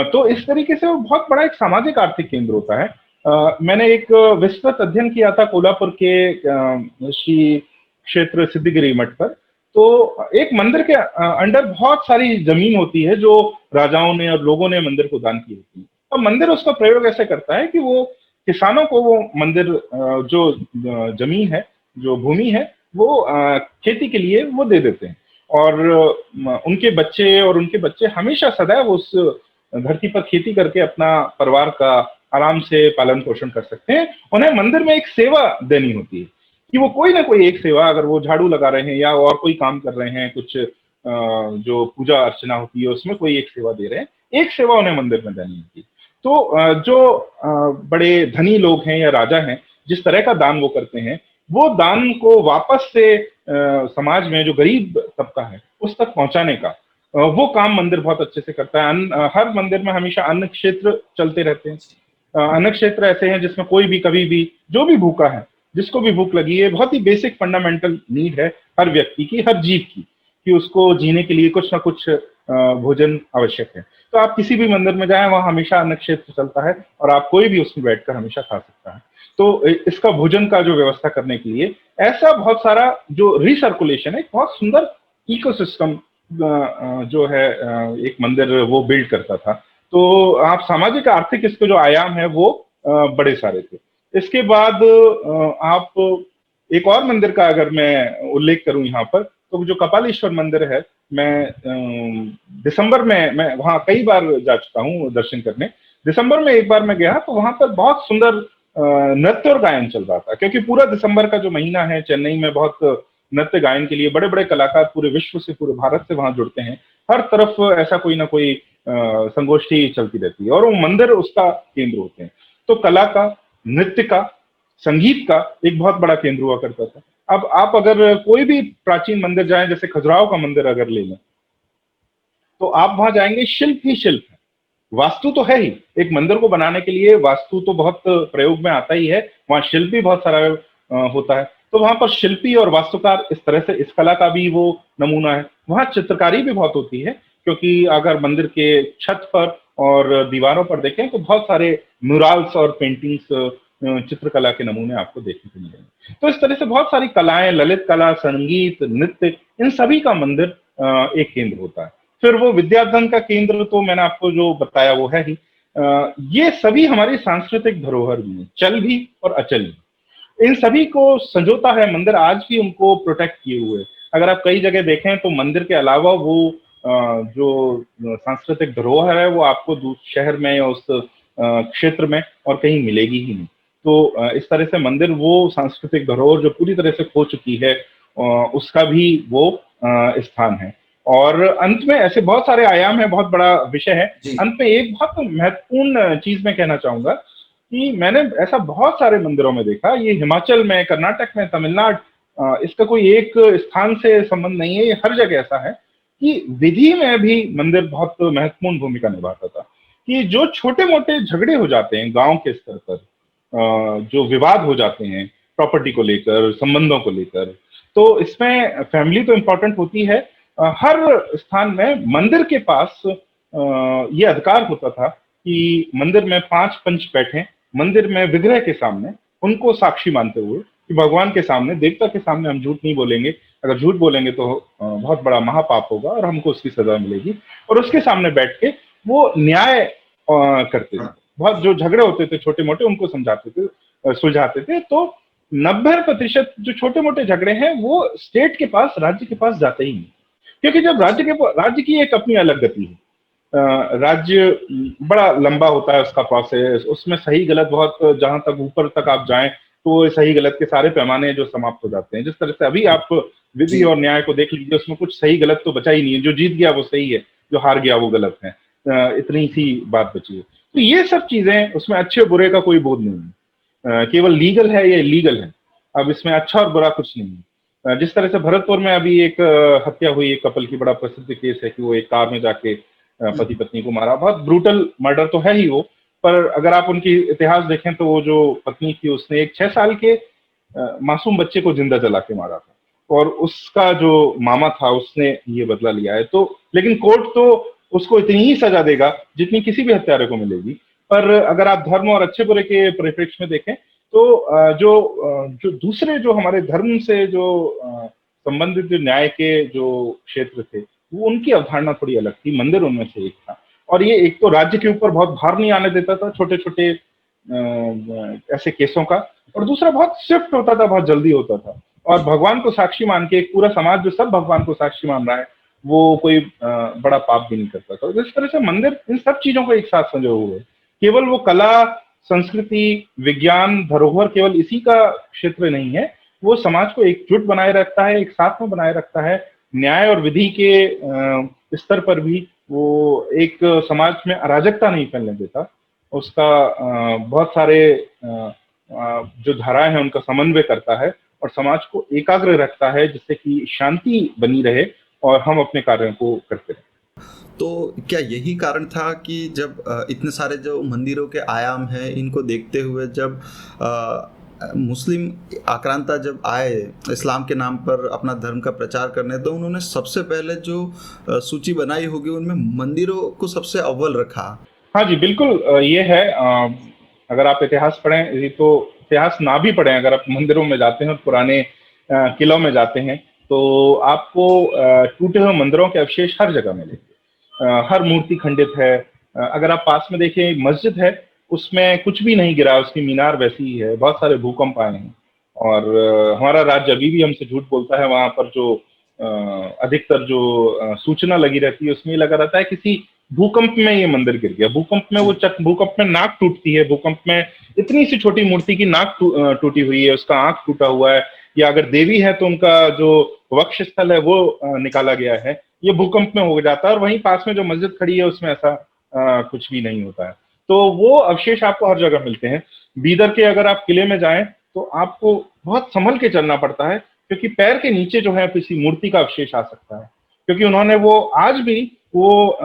तो इस तरीके से वो बहुत बड़ा एक सामाजिक आर्थिक केंद्र होता है। मैंने एक विस्तृत अध्ययन किया था कोल्हापुर के श्री क्षेत्र सिद्धिगिरी मठ पर। तो एक मंदिर के अंडर बहुत सारी जमीन होती है जो राजाओं ने और लोगों ने मंदिर को दान की होती है। अब मंदिर उसका प्रयोग ऐसे करता है कि वो किसानों को वो मंदिर जो जमीन है, जो भूमि है, वो खेती के लिए वो दे देते हैं। और उनके बच्चे और उनके बच्चे हमेशा सदैव उस धरती पर खेती करके अपना परिवार का आराम से पालन पोषण कर सकते हैं। उन्हें मंदिर में एक सेवा देनी होती है कि वो कोई ना कोई एक सेवा, अगर वो झाड़ू लगा रहे हैं या और कोई काम कर रहे हैं, कुछ जो पूजा अर्चना होती है उसमें कोई एक सेवा दे रहे हैं, एक सेवा उन्हें मंदिर में देनी होती है। तो जो बड़े धनी लोग हैं या राजा हैं, जिस तरह का दान वो करते हैं, वो दान को वापस से समाज में जो गरीब तबका है उस तक पहुंचाने का वो काम मंदिर बहुत अच्छे से करता है। हर मंदिर में हमेशा अन्न क्षेत्र चलते रहते हैं। अन्न क्षेत्र ऐसे हैं जिसमें कोई भी कभी भी जो भी भूखा है, जिसको भी भूख लगी है, बहुत ही बेसिक फंडामेंटल नीड है हर व्यक्ति की, हर जीव की, कि उसको जीने के लिए कुछ ना कुछ भोजन आवश्यक है। तो आप किसी भी मंदिर में जाएं, वहां हमेशा अन्न क्षेत्र चलता है और आप कोई भी उसमें बैठकर हमेशा खा सकता है। तो इसका भोजन का जो व्यवस्था करने के लिए ऐसा बहुत सारा जो रिसर्कुलेशन है, बहुत सुंदर इकोसिस्टम जो है एक मंदिर वो बिल्ड करता था। तो आप सामाजिक आर्थिक इसके जो आयाम है वो बड़े सारे थे। इसके बाद आप एक और मंदिर का अगर मैं उल्लेख करूं यहाँ पर, तो जो कपालेश्वर मंदिर है, मैं दिसंबर में मैं वहां कई बार जा चुका हूँ दर्शन करने। दिसंबर में एक बार मैं गया तो वहां पर बहुत सुंदर नृत्य और गायन चल रहा था, क्योंकि पूरा दिसंबर का जो महीना है चेन्नई में बहुत नृत्य गायन के लिए बड़े बड़े कलाकार पूरे विश्व से, पूरे भारत से वहां जुड़ते हैं। हर तरफ ऐसा कोई ना कोई संगोष्ठी चलती रहती है और वो मंदिर उसका केंद्र होते हैं। तो कला का, नृत्य का, संगीत का एक बहुत बड़ा केंद्र हुआ करता था। अब आप अगर कोई भी प्राचीन मंदिर जाएं, जैसे खजुराहो का मंदिर अगर ले लें, तो आप वहां जाएंगे, शिल्प ही शिल्प है। वास्तु तो है ही, एक मंदिर को बनाने के लिए वास्तु तो बहुत प्रयोग में आता ही है, वहां शिल्प भी बहुत सारा होता है। तो वहां पर शिल्पी और वास्तुकार इस तरह से इस कला का भी वो नमूना है। वहां चित्रकारी भी बहुत होती है, क्योंकि अगर मंदिर के छत पर और दीवारों पर देखें तो बहुत सारे म्यूरल्स और पेंटिंग्स, चित्रकला के नमूने आपको देखने को मिलेंगे। तो इस तरह से बहुत सारी कलाएं, ललित कला, संगीत, नृत्य, इन सभी का मंदिर एक केंद्र होता है। फिर वो विद्याधन का केंद्र तो मैंने आपको जो बताया वो है ही। ये सभी हमारी सांस्कृतिक धरोहर भी है, चल भी और अचल भी। इन सभी को संजोता है मंदिर, आज भी उनको प्रोटेक्ट किए हुए। अगर आप कई जगह देखें तो मंदिर के अलावा वो जो सांस्कृतिक धरोहर है वो आपको शहर में या उस क्षेत्र में और कहीं मिलेगी ही नहीं। तो इस तरह से मंदिर वो सांस्कृतिक धरोहर जो पूरी तरह से खो चुकी है, उसका भी वो स्थान है। और अंत में ऐसे बहुत सारे आयाम है, बहुत बड़ा विषय है। अंत में एक बहुत महत्वपूर्ण चीज मैं कहना चाहूंगा कि मैंने ऐसा बहुत सारे मंदिरों में देखा, ये हिमाचल में, कर्नाटक में, तमिलनाडु, इसका कोई एक स्थान से संबंध नहीं है, ये हर जगह ऐसा है कि विधि में भी मंदिर बहुत महत्वपूर्ण भूमिका निभाता था। कि जो छोटे मोटे झगड़े हो जाते हैं गांव के स्तर पर, जो विवाद हो जाते हैं प्रॉपर्टी को लेकर, संबंधों को लेकर, तो इसमें फैमिली तो इम्पोर्टेंट होती है। हर स्थान में मंदिर के पास ये अधिकार होता था कि मंदिर में 5 पंच बैठे, मंदिर में विग्रह के सामने, उनको साक्षी मानते हुए कि भगवान के सामने, देवता के सामने हम झूठ नहीं बोलेंगे, अगर झूठ बोलेंगे तो बहुत बड़ा महापाप होगा और हमको उसकी सजा मिलेगी। और उसके सामने बैठ के वो न्याय करते थे। बहुत जो झगड़े होते थे छोटे मोटे, उनको समझाते थे, सुलझाते थे। तो 90% जो छोटे मोटे झगड़े हैं वो स्टेट के पास, राज्य के पास जाते ही नहीं, क्योंकि जब राज्य की एक अपनी अलग गति है। राज्य बड़ा लंबा होता है उसका प्रोसेस, उसमें सही गलत बहुत, जहां तक ऊपर तक आप जाएं तो सही गलत के सारे पैमाने जो समाप्त हो जाते हैं। जिस तरह से अभी आप विधि और न्याय को देख लीजिए, उसमें कुछ सही गलत तो बचा ही नहीं है। जो जीत गया वो सही है, जो हार गया वो गलत है, इतनी सी बात बची है। तो ये सब चीजें, उसमें अच्छे बुरे का कोई बोध नहीं है, केवल लीगल है या इलीगल है। अब इसमें अच्छा और बुरा कुछ नहीं है। जिस तरह से भरतपुर में अभी एक हत्या हुई, एक कपल की, बड़ा प्रसिद्ध केस है कि वो एक कार में जाके पति पत्नी को मारा। बहुत ब्रूटल मर्डर तो है ही वो, पर अगर आप उनकी इतिहास देखें तो वो जो पत्नी थी उसने एक 6 साल के मासूम बच्चे को जिंदा जला के मारा था, और उसका जो मामा था उसने ये बदला लिया है। तो लेकिन कोर्ट तो उसको इतनी ही सजा देगा जितनी किसी भी हत्यारे को मिलेगी। पर अगर आप धर्म और अच्छे बुरे के परिप्रेक्ष्य में देखें तो जो दूसरे, जो हमारे धर्म से जो संबंधित जो न्याय के जो क्षेत्र थे, वो उनकी अवधारणा थोड़ी अलग थी। मंदिर उनमें से एक था, और ये एक तो राज्य के ऊपर बहुत भार नहीं आने देता था छोटे छोटे ऐसे केसों का, और दूसरा बहुत स्विफ्ट होता था, बहुत जल्दी होता था। और भगवान को साक्षी मान के एक पूरा समाज जो सब भगवान को साक्षी मान रहा है, वो कोई बड़ा पाप भी नहीं करता था। तो इस तरह से मंदिर इन सब चीजों को एक साथ संजोए हुए है। केवल वो कला, संस्कृति, विज्ञान, धरोहर केवल इसी का क्षेत्र नहीं है, वो समाज को एकजुट बनाए रखता है, एक साथ में बनाए रखता है। न्याय और विधि के स्तर पर भी वो एक समाज में अराजकता नहीं फैलने देता। उसका बहुत सारे जो धाराएं हैं उनका समन्वय करता है और समाज को एकाग्र रखता है, जिससे कि शांति बनी रहे और हम अपने कार्यों को करते रहें। तो क्या यही कारण था कि जब इतने सारे जो मंदिरों के आयाम हैं, इनको देखते हुए जब मुस्लिम आक्रांता जब आए इस्लाम के नाम पर अपना धर्म का प्रचार करने, तो उन्होंने सबसे पहले जो सूची बनाई होगी उनमें मंदिरों को सबसे अव्वल रखा? हाँ जी, बिल्कुल ये है। अगर आप इतिहास पढ़ें, ये तो इतिहास ना भी पढ़ें, अगर आप मंदिरों में जाते हैं, पुराने किलों में जाते हैं, तो आपको टूटे हुए मंदिरों के अवशेष हर जगह मिलेंगे। हर मूर्ति खंडित है। अगर आप पास में देखें, मस्जिद है, उसमें कुछ भी नहीं गिरा, उसकी मीनार वैसी ही है। बहुत सारे भूकंप आए हैं और हमारा राज्य अभी भी हमसे झूठ बोलता है। वहां पर जो अधिकतर जो सूचना लगी रहती है, उसमें लगा रहता है किसी भूकंप में ये मंदिर गिर गया। भूकंप में वो भूकंप में नाक टूटती है, भूकंप में इतनी सी छोटी मूर्ति की नाक टूटी हुई है, उसका आंख टूटा हुआ है, या अगर देवी है तो उनका जो वक्ष स्थल है वो निकाला गया है। ये भूकंप में हो जाता है। और वहीं पास में जो मस्जिद खड़ी है उसमें ऐसा कुछ भी नहीं होता है। तो वो अवशेष आपको हर जगह मिलते हैं। बीदर के अगर आप किले में जाएं तो आपको बहुत संभल के चलना पड़ता है, क्योंकि पैर के नीचे जो है किसी मूर्ति का अवशेष आ सकता है। क्योंकि उन्होंने वो आज भी वो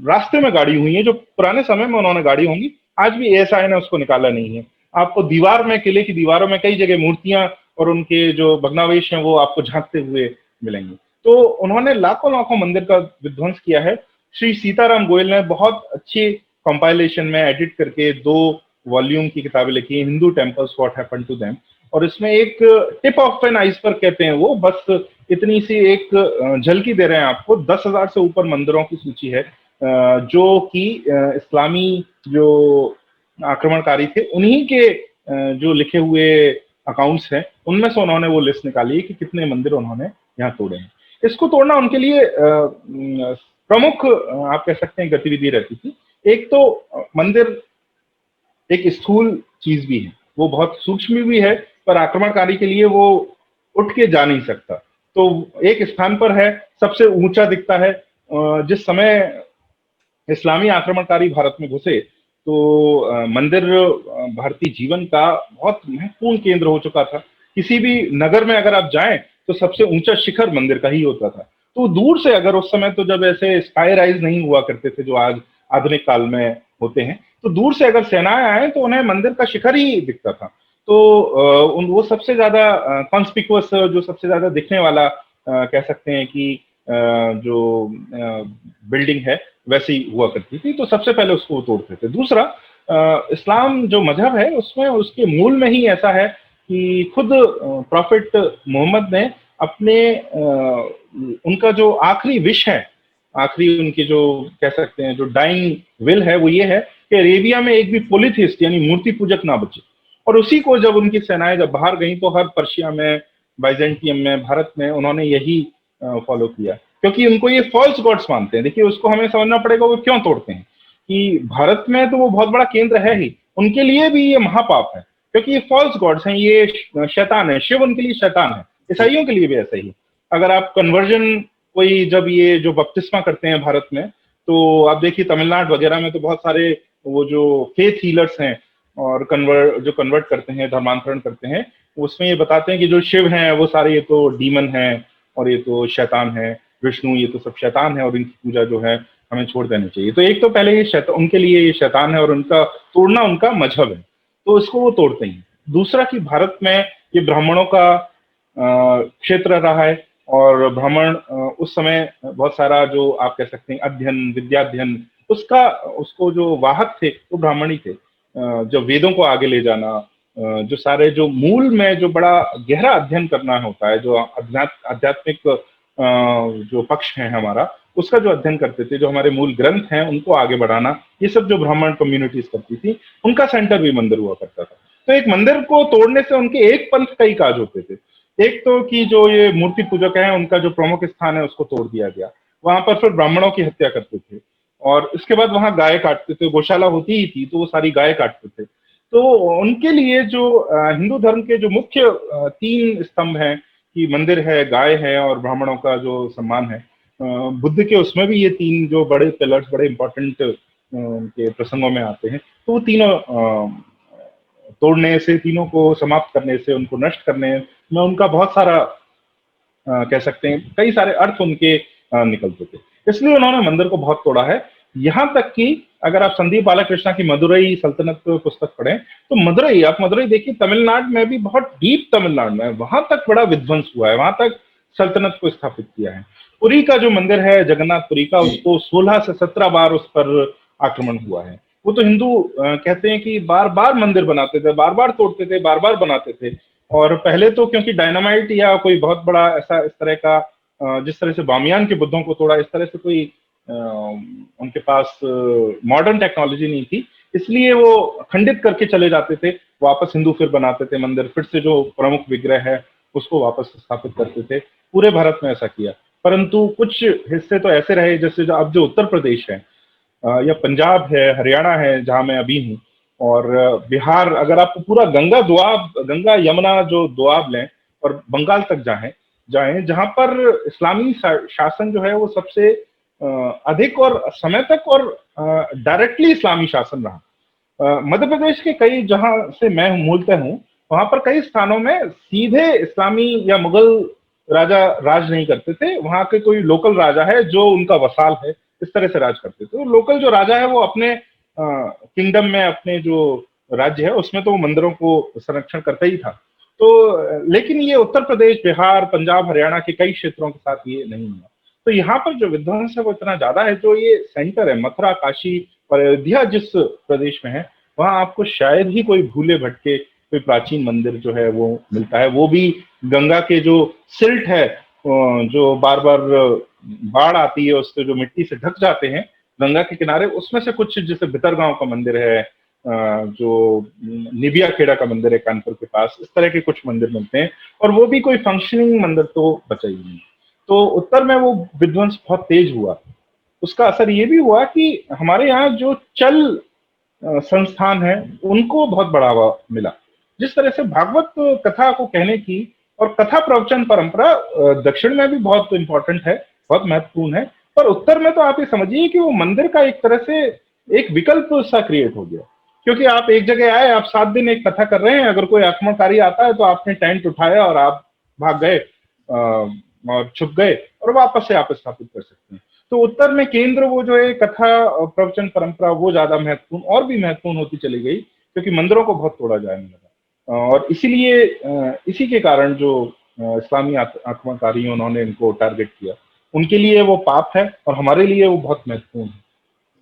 रास्ते में गाड़ी हुई है, जो पुराने समय में उन्होंने गाड़ी होंगी, आज भी एएसआई ने उसको निकाला नहीं है। आपको दीवार में, किले की दीवारों में कई जगह मूर्तियां और उनके जो भग्नावशेष हैं वो आपको झांकते हुए मिलेंगे। तो उन्होंने लाखों लाखों मंदिर का विध्वंस किया है। श्री सीताराम गोयल ने बहुत अच्छी कंपाइलेशन में एडिट करके 2 वॉल्यूम की किताबें लिखी है, Hindu temples what happened to them. और इसमें एक टिप ऑफ एन आइसबर्ग कहते हैं वो, बस इतनी सी एक झलकी दे रहे हैं आपको। 10,000 से ऊपर मंदिरों की सूची है, जो कि इस्लामी जो आक्रमणकारी थे उन्हीं के जो लिखे हुए अकाउंट्स हैं, उनमें से उन्होंने वो लिस्ट निकाली है कि कितने मंदिर उन्होंने यहाँ तोड़े हैं। इसको तोड़ना उनके लिए प्रमुख आप कह सकते हैं गतिविधि रहती थी। एक तो मंदिर एक स्थूल चीज भी है, वो बहुत सूक्ष्म भी है, पर आक्रमणकारी के लिए वो उठ के जा नहीं सकता। तो एक स्थान पर है, सबसे ऊंचा दिखता है। जिस समय इस्लामी आक्रमणकारी भारत में घुसे तो मंदिर भारतीय जीवन का बहुत महत्वपूर्ण केंद्र हो चुका था। किसी भी नगर में अगर आप जाएं तो सबसे ऊंचा शिखर मंदिर का ही होता था। तो दूर से अगर उस समय, तो जब ऐसे स्काई राइज नहीं हुआ करते थे जो आज आधुनिक काल में होते हैं, तो दूर से अगर सेनाएं आए तो उन्हें मंदिर का शिखर ही दिखता था। तो वो सबसे ज्यादा कॉन्स्पिक्युअस, जो सबसे ज्यादा दिखने वाला कह सकते हैं कि जो बिल्डिंग है वैसी हुआ करती थी। तो सबसे पहले उसको वो तोड़ते थे। दूसरा, इस्लाम जो मजहब है उसमें उसके मूल में ही ऐसा है कि खुद प्रॉफिट मोहम्मद ने अपने उनका जो आखिरी विश है, आखिरी उनकी जो कह सकते हैं जो डाइंग विल है, वो ये है कि अरेबिया में एक भी पोलिथिस्ट यानी मूर्ति पूजक ना बचे। और उसी को जब उनकी सेनाएं जब बाहर गई तो हर पर्शिया में, बाइजेंटियम में, भारत में उन्होंने यही फॉलो किया, क्योंकि उनको ये फॉल्स गॉड्स मानते हैं। देखिए, उसको हमें समझना पड़ेगा वो क्यों तोड़ते हैं। कि भारत में तो वो बहुत बड़ा केंद्र है ही, उनके लिए भी ये महापाप है, क्योंकि ये फॉल्स गॉड्स हैं, ये शैतान है। शिव उनके लिए शैतान है। ईसाइयों के लिए भी ऐसा ही। अगर आप कन्वर्जन, कोई जब ये जो बपतिस्मा करते हैं भारत में, तो आप देखिए तमिलनाडु वगैरह में तो बहुत सारे वो जो फेथ हीलर्स हैं और जो कन्वर्ट करते हैं, धर्मांतरण करते हैं, उसमें ये बताते हैं कि जो शिव हैं वो सारे ये तो डीमन हैं और ये तो शैतान है, विष्णु ये तो सब शैतान है और इनकी पूजा जो है हमें छोड़ देनी चाहिए। तो एक तो पहले ये उनके लिए ये शैतान है और उनका तोड़ना उनका मजहब है, तो इसको वो तोड़ते हैं। दूसरा कि भारत में ये ब्राह्मणों का क्षेत्र रहा है और ब्राह्मण उस समय बहुत सारा जो आप कह सकते हैं अध्ययन, विद्याध्ययन, उसको जो वाहक थे वो ब्राह्मण ही थे। जो वेदों को आगे ले जाना, जो सारे जो मूल में जो बड़ा गहरा अध्ययन करना होता है, जो आध्यात्मिक जो पक्ष है हमारा, उसका जो अध्ययन करते थे, जो हमारे मूल ग्रंथ हैं उनको आगे बढ़ाना, ये सब जो ब्राह्मण कम्युनिटीज करती थी, उनका सेंटर भी मंदिर हुआ करता था। तो एक मंदिर को तोड़ने से उनके एक पंथ कई काज होते थे। एक तो कि जो ये मूर्ति पूजक हैं उनका जो प्रमुख स्थान है उसको तोड़ दिया गया, वहां पर फिर ब्राह्मणों की हत्या करते थे, और इसके बाद वहां गाय काटते थे, गौशाला होती ही थी तो वो सारी गाय काटते थे। तो उनके लिए जो हिंदू धर्म के जो मुख्य तीन स्तंभ हैं कि मंदिर है, गाय है और ब्राह्मणों का जो सम्मान है, बुद्ध के उसमें भी ये तीन जो बड़े पिलर्स बड़े इंपॉर्टेंट के प्रसंगों में आते हैं। तो वो तीनों तोड़ने से, तीनों को समाप्त करने से, उनको नष्ट करने में उनका बहुत सारा कह सकते हैं कई सारे अर्थ उनके निकलते थे, इसलिए उन्होंने मंदिर को बहुत तोड़ा है। यहां तक कि अगर आप संदीप बालाकृष्णा की मदुरई सल्तनत पुस्तक पढ़ें तो मदुरई, आप मदुरई देखिए, तमिलनाडु में भी बहुत डीप तमिलनाडु में, वहां तक बड़ा विध्वंस हुआ है, वहां तक सल्तनत को स्थापित किया है। पुरी का जो मंदिर है जगन्नाथपुरी का, उसको 16 से 17 बार उस पर आक्रमण हुआ है। वो तो हिंदू कहते हैं कि बार बार मंदिर बनाते थे, बार बार तोड़ते थे, बार बार बनाते थे। और पहले तो क्योंकि डायनामाइट या कोई बहुत बड़ा ऐसा इस तरह का जिस तरह से बामियान के बुद्धों को तोड़ा, इस तरह से कोई उनके पास मॉडर्न टेक्नोलॉजी नहीं थी, इसलिए वो खंडित करके चले जाते थे, वापस हिंदू फिर बनाते थे मंदिर, फिर से जो प्रमुख विग्रह है उसको वापस स्थापित करते थे। पूरे भारत में ऐसा किया, परंतु कुछ हिस्से तो ऐसे रहे, जैसे जो अब जो उत्तर प्रदेश है या पंजाब है, हरियाणा है जहां मैं अभी हूँ, और बिहार, अगर आप पूरा गंगा दुआब, गंगा यमुना जो दुआब लें और बंगाल तक जाएं जाएं जहां पर इस्लामी शासन जो है वो सबसे अधिक और समय तक और डायरेक्टली इस्लामी शासन रहा। मध्य प्रदेश के कई, जहां से मैं मूलतः हूँ, वहां पर कई स्थानों में सीधे इस्लामी या मुगल राजा राज नहीं करते थे, वहां के कोई लोकल राजा है जो उनका वसाल है, इस तरह से राज करते थे। तो लोकल जो राजा है वो अपने किंगडम में, अपने जो राज्य है उसमें तो वो मंदिरों को संरक्षण करता ही था। तो लेकिन ये उत्तर प्रदेश, बिहार, पंजाब, हरियाणा के कई क्षेत्रों के साथ ये नहीं हुआ। तो यहाँ पर जो विध्वंस है वो इतना ज्यादा है, जो ये सेंटर है मथुरा, काशी और अयोध्या जिस प्रदेश में है, वहां आपको शायद ही कोई भूले भटके कोई प्राचीन मंदिर जो है वो मिलता है, वो भी गंगा के जो सिल्ट है, जो बार बार बाढ़ आती है उससे जो मिट्टी से ढक जाते हैं गंगा के किनारे, उसमें से कुछ, जैसे भितरगांव का मंदिर है, जो निबिया खेड़ा का मंदिर है कानपुर के पास, इस तरह के कुछ मंदिर मिलते हैं, और वो भी कोई फंक्शनिंग मंदिर तो बचा ही नहीं। तो उत्तर में वो विध्वंस बहुत तेज हुआ, उसका असर ये भी हुआ कि हमारे यहाँ जो चल संस्थान है उनको बहुत बढ़ावा मिला। जिस तरह से भागवत कथा को कहने की और कथा प्रवचन परंपरा दक्षिण में भी बहुत इंपॉर्टेंट है, बहुत महत्वपूर्ण है, पर उत्तर में तो आप ये समझिए कि वो मंदिर का एक तरह से एक विकल्प सा क्रिएट हो गया, क्योंकि आप एक जगह आए, आप 7 दिन एक कथा कर रहे हैं, अगर कोई आक्रमणकारी आता है तो आपने टेंट उठाया और आप भाग गए और छुप गए और वापस से आप स्थापित कर सकते हैं। तो उत्तर में केंद्र वो जो है कथा प्रवचन परंपरा, वो ज्यादा महत्वपूर्ण और भी महत्वपूर्ण होती चली गई, क्योंकि मंदिरों को बहुत तोड़ा जाने लगा, और इसीलिए इसी के कारण जो इस्लामी आक्रमणकारी उन्होंने इनको टारगेट किया, उनके लिए वो पाप है और हमारे लिए वो बहुत महत्वपूर्ण है।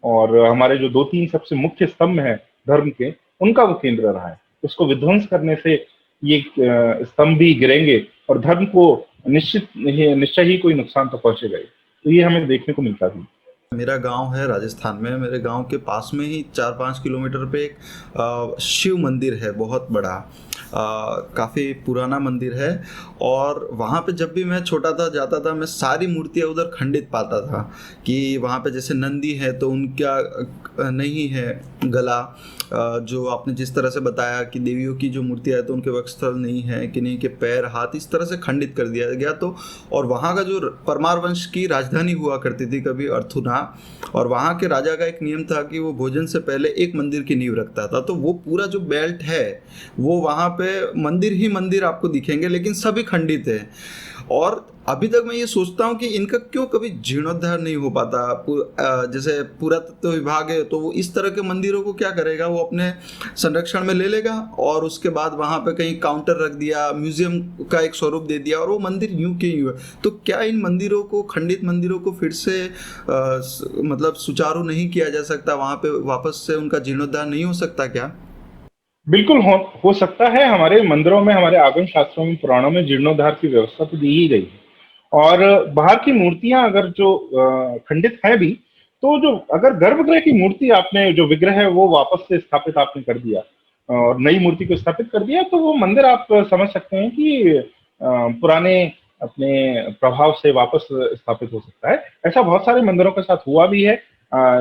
और हमारे जो 2-3 सबसे मुख्य स्तंभ हैं धर्म के, उनका वो केंद्र रहा है। उसको विध्वंस करने से ये स्तंभ भी गिरेंगे और धर्म को निश्चय ही कोई नुकसान तो पहुंचेगा ही। तो ये हमें देखने को मिलता है। मेरा गांव है राजस्थान में, मेरे गांव के पास में ही 4-5 किलोमीटर पे एक शिव मंदिर है, बहुत बड़ा, काफ़ी पुराना मंदिर है। और वहाँ पे जब भी मैं छोटा था जाता था, मैं सारी मूर्तियाँ उधर खंडित पाता था कि वहाँ पे जैसे नंदी है तो उनका नहीं है गला, जो आपने जिस तरह से बताया कि देवियों की जो मूर्तियाँ है तो उनके वक्षस्थल नहीं है, कि नहीं के पैर हाथ, इस तरह से खंडित कर दिया गया। तो और वहाँ का जो परमार वंश की राजधानी हुआ करती थी कभी अर्थुना, और वहाँ के राजा का एक नियम था कि वो भोजन से पहले एक मंदिर की नींव रखता था। तो वो पूरा जो बेल्ट है वो वहाँ पे मंदिर ही मंदिर आपको दिखेंगे, लेकिन सभी खंडित है। और अभी तक मैं ये सोचता हूँ कि इनका क्यों कभी जीर्णोद्धार नहीं हो पाता। जैसे पुरातत्व विभाग है तो वो इस तरह के मंदिरों को क्या करेगा, वो अपने संरक्षण में ले लेगा और उसके बाद वहाँ पे कहीं काउंटर रख दिया, म्यूजियम का एक स्वरूप दे दिया, और वो मंदिर यूं के यूं है। तो क्या इन मंदिरों को, खंडित मंदिरों को फिर से मतलब सुचारू नहीं किया जा सकता, वहाँ पे वापस से उनका जीर्णोद्धार नहीं हो सकता क्या? बिल्कुल हो सकता है। हमारे मंदिरों में, हमारे आगम शास्त्रों में, पुराणों में जीर्णोद्धार की व्यवस्था तो दी ही गई है। और बाहर की मूर्तियां अगर जो खंडित है भी, तो जो अगर गर्भगृह की मूर्ति आपने, जो विग्रह है वो वापस से स्थापित आपने कर दिया और नई मूर्ति को स्थापित कर दिया, तो वो मंदिर आप समझ सकते हैं कि पुराने अपने प्रभाव से वापस स्थापित हो सकता है। ऐसा बहुत सारे मंदिरों के साथ हुआ भी है,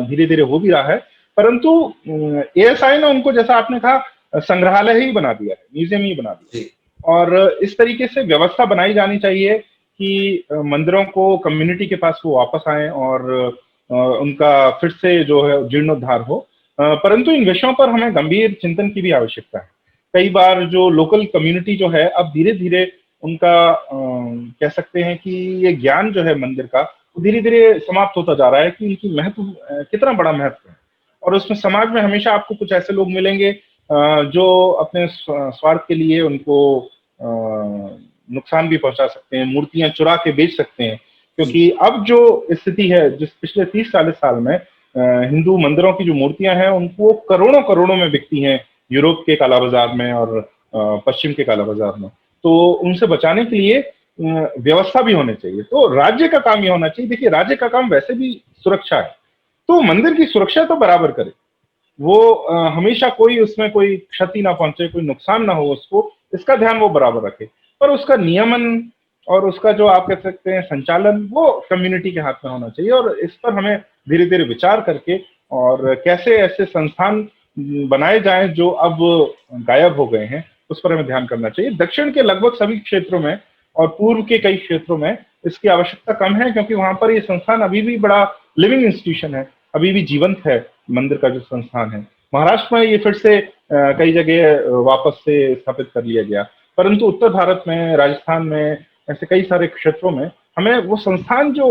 धीरे धीरे हो भी रहा है। परंतु एएसआई ने उनको, जैसा आपने कहा, संग्रहालय ही बना दिया है, म्यूजियम ही बना दिया है। और इस तरीके से व्यवस्था बनाई जानी चाहिए कि मंदिरों को कम्युनिटी के पास वो वापस आए और उनका फिर से जो है जीर्णोद्धार हो। परंतु इन विषयों पर हमें गंभीर चिंतन की भी आवश्यकता है। कई बार जो लोकल कम्युनिटी जो है, अब धीरे धीरे उनका कह सकते हैं कि ये ज्ञान जो है मंदिर का, वो धीरे धीरे समाप्त होता जा रहा है कि इनकी महत्व, कितना बड़ा महत्व है। और उसमें समाज में हमेशा आपको कुछ ऐसे लोग मिलेंगे जो अपने स्वार्थ के लिए उनको नुकसान भी पहुंचा सकते हैं, मूर्तियां चुरा के बेच सकते हैं। क्योंकि अब जो स्थिति है, जिस पिछले 30-40 साल में हिंदू मंदिरों की जो मूर्तियां हैं, उनको करोड़ों करोड़ों में बिकती हैं यूरोप के काला बाजार में और पश्चिम के काला बाजार में। तो उनसे बचाने के लिए व्यवस्था भी होनी चाहिए। तो राज्य का काम ये होना चाहिए, देखिए राज्य का काम वैसे भी सुरक्षा है, तो मंदिर की सुरक्षा तो बराबर करे। वो हमेशा कोई उसमें कोई क्षति ना पहुंचे, कोई नुकसान ना हो उसको, इसका ध्यान वो बराबर रखे। पर उसका नियमन और उसका जो आप कह सकते हैं संचालन, वो कम्युनिटी के हाथ में होना चाहिए। और इस पर हमें धीरे धीरे विचार करके और कैसे ऐसे संस्थान बनाए जाएं जो अब गायब हो गए हैं, उस पर हमें ध्यान करना चाहिए। दक्षिण के लगभग सभी क्षेत्रों में और पूर्व के कई क्षेत्रों में इसकी आवश्यकता कम है, क्योंकि वहां पर ये संस्थान अभी भी बड़ा लिविंग इंस्टीट्यूशन है, अभी भी जीवंत है मंदिर का जो संस्थान है। महाराष्ट्र में ये फिर से कई जगह वापस से स्थापित कर लिया गया, परंतु उत्तर भारत में, राजस्थान में, ऐसे कई सारे क्षेत्रों में हमें वो संस्थान जो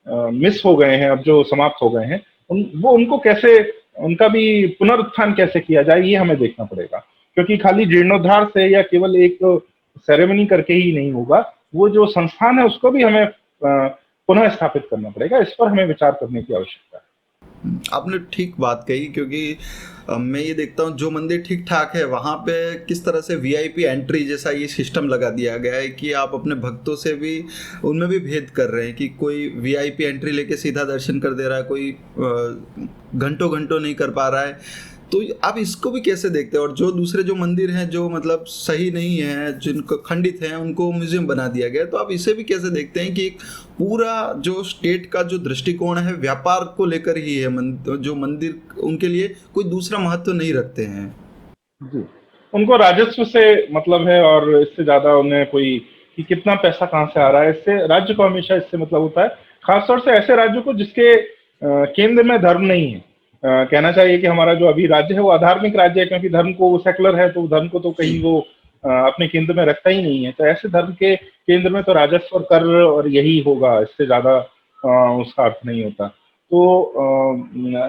मिस हो गए हैं, अब जो समाप्त हो गए हैं, उनको कैसे, उनका भी पुनरुत्थान कैसे किया जाए, ये हमें देखना पड़ेगा। क्योंकि खाली जीर्णोद्धार से या केवल एक सेरेमनी करके ही नहीं होगा, वो जो संस्थान है उसको भी हमें पुनः स्थापित करना पड़ेगा। इस पर हमें विचार करने की आवश्यकता है। आपने ठीक बात कही, क्योंकि मैं ये देखता हूँ जो मंदिर ठीक ठाक है वहाँ पे किस तरह से वीआईपी एंट्री जैसा ये सिस्टम लगा दिया गया है कि आप अपने भक्तों से भी उनमें भी भेद कर रहे हैं कि कोई वीआईपी एंट्री लेके सीधा दर्शन कर दे रहा है, कोई घंटों घंटों नहीं कर पा रहा है। तो आप इसको भी कैसे देखते हैं? और जो दूसरे जो मंदिर हैं जो मतलब सही नहीं है, जिनको खंडित हैं, उनको म्यूजियम बना दिया गया, तो आप इसे भी कैसे देखते हैं कि पूरा जो स्टेट का जो दृष्टिकोण है व्यापार को लेकर ही है, जो मंदिर उनके लिए कोई दूसरा महत्व नहीं रखते हैं जी, उनको राजस्व से मतलब है और इससे ज्यादा उन्हें कोई कि कितना पैसा कहाँ से आ रहा है, इससे राज्य को हमेशा इससे मतलब होता है। खासतौर से ऐसे राज्यों को जिसके केंद्र में धर्म नहीं है। कहना चाहिए कि हमारा जो अभी राज्य है वो अधार्मिक राज्य है, क्योंकि धर्म को, वो सेकुलर है, तो धर्म को तो कहीं वो अपने केंद्र में रखता ही नहीं है। तो ऐसे धर्म के केंद्र में तो राजस्व और कर और यही होगा, इससे ज्यादा उसका अर्थ नहीं होता। तो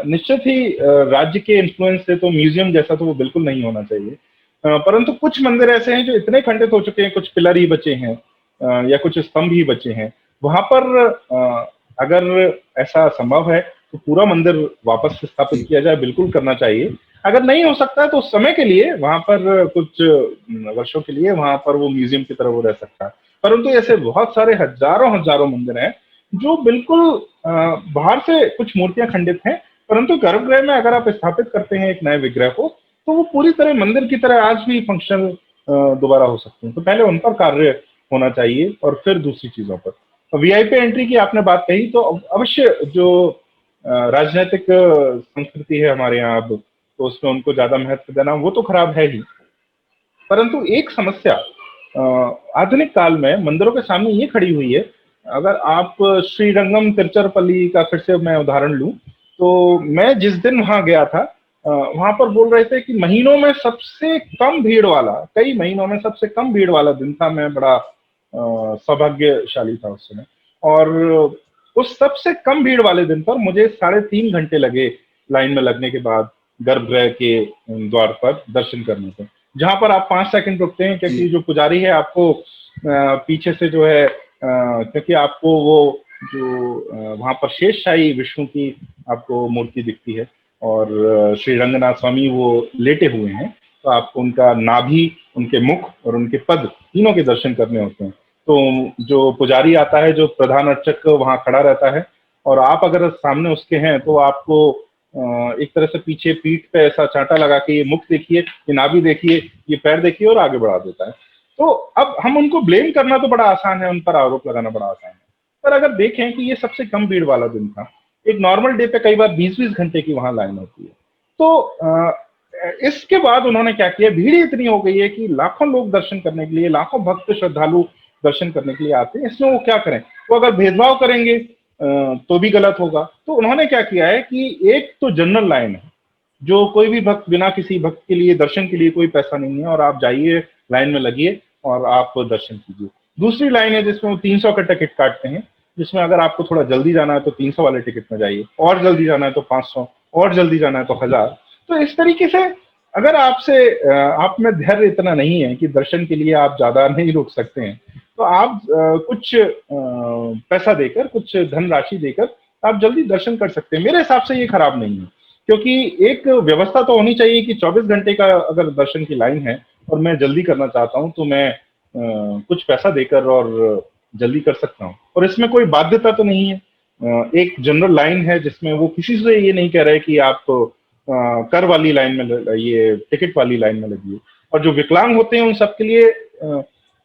निश्चित ही राज्य के इन्फ्लुएंस से तो म्यूजियम जैसा तो वो बिल्कुल नहीं होना चाहिए। परंतु कुछ मंदिर ऐसे हैं जो इतने खंडित हो चुके हैं, कुछ पिलर ही बचे हैं या कुछ स्तंभ ही बचे हैं, वहां पर अगर ऐसा संभव है तो पूरा मंदिर वापस से स्थापित किया जाए, बिल्कुल करना चाहिए। अगर नहीं हो सकता है तो उस समय के लिए वहां पर, कुछ वर्षों के लिए वहां पर वो म्यूजियम की तरह वो रह सकता है। परंतु ऐसे बहुत सारे हजारों हजारों मंदिर हैं जो बिल्कुल बाहर से कुछ मूर्तियां खंडित हैं, परंतु गर्भगृह में अगर आप स्थापित करते हैं एक नए विग्रह को, तो वो पूरी तरह मंदिर की तरह आज भी फंक्शनल दोबारा हो सकते हैं। तो पहले उन पर कार्य होना चाहिए और फिर दूसरी चीजों पर। वीआईपी एंट्री की आपने बात कही, तो अवश्य जो राजनीतिक संस्कृति है हमारे यहाँ अब, तो उसमें उनको ज्यादा महत्व देना वो तो खराब है ही। परंतु एक समस्या आधुनिक काल में मंदिरों के सामने ये खड़ी हुई है। अगर आप श्रीरंगम तिरुचिरापल्ली का फिर से मैं उदाहरण लूं, तो मैं जिस दिन वहां गया था, वहां पर बोल रहे थे कि महीनों में सबसे कम भीड़ वाला, कई महीनों में सबसे कम भीड़ वाला दिन था। मैं बड़ा सौभाग्यशाली था उस समय। और उस सबसे कम भीड़ वाले दिन पर मुझे 3.5 घंटे लगे लाइन में लगने के बाद गर्भगृह के द्वार पर दर्शन करने को, जहां पर आप 5 सेकंड रुकते हैं, क्योंकि जो पुजारी है आपको पीछे से जो है, क्योंकि आपको वो जो वहां पर शेषशाही विष्णु की आपको मूर्ति दिखती है और श्री रंगनाथ स्वामी वो लेटे हुए हैं, तो आपको उनका नाभि, उनके मुख और उनके पद तीनों के दर्शन करने होते हैं। तो जो पुजारी आता है, जो प्रधान अर्चक वहां खड़ा रहता है, और आप अगर सामने उसके हैं तो आपको एक तरह से पीछे पीठ पे ऐसा चांटा लगा के ये मुख देखिए, ये नाभि देखिए, ये पैर देखिए और आगे बढ़ा देता है। तो अब हम उनको ब्लेम करना तो बड़ा आसान है, उन पर आरोप लगाना बड़ा आसान है, पर अगर देखें कि ये सबसे कम भीड़ वाला दिन था, एक नॉर्मल डे पे कई बार 20-20 घंटे की वहां लाइन होती है, तो इसके बाद उन्होंने क्या किया, भीड़ इतनी हो गई है कि लाखों लोग दर्शन करने के लिए, लाखों भक्त श्रद्धालु दर्शन करने के लिए आते हैं, इसमें वो क्या करें, वो अगर भेदभाव करेंगे तो भी गलत होगा। तो उन्होंने क्या किया है कि एक तो जनरल लाइन है, जो कोई भी भक्त, बिना किसी भक्त के लिए दर्शन के लिए कोई पैसा नहीं है, और आप जाइए लाइन में लगिए और आप दर्शन कीजिए। दूसरी लाइन है जिसमें वो 300 का टिकट काटते हैं, जिसमें अगर आपको थोड़ा जल्दी जाना है तो 300 वाले टिकट में जाइए, और जल्दी जाना है तो 500, और जल्दी जाना है तो 1000। तो इस तरीके से अगर आप में धैर्य इतना नहीं है कि दर्शन के लिए आप ज्यादा नहीं रुक सकते हैं, तो आप कुछ पैसा देकर, कुछ धनराशि देकर आप जल्दी दर्शन कर सकते हैं। मेरे हिसाब से ये खराब नहीं है, क्योंकि एक व्यवस्था तो होनी चाहिए कि 24 घंटे का अगर दर्शन की लाइन है और मैं जल्दी करना चाहता हूं, तो मैं कुछ पैसा देकर और जल्दी कर सकता हूं, और इसमें कोई बाध्यता तो नहीं है। एक जनरल लाइन है जिसमें वो किसी से ये नहीं कह रहे कि आप कर वाली लाइन में ये टिकट वाली लाइन में लगिए। और जो विकलांग होते हैं उन सबके लिए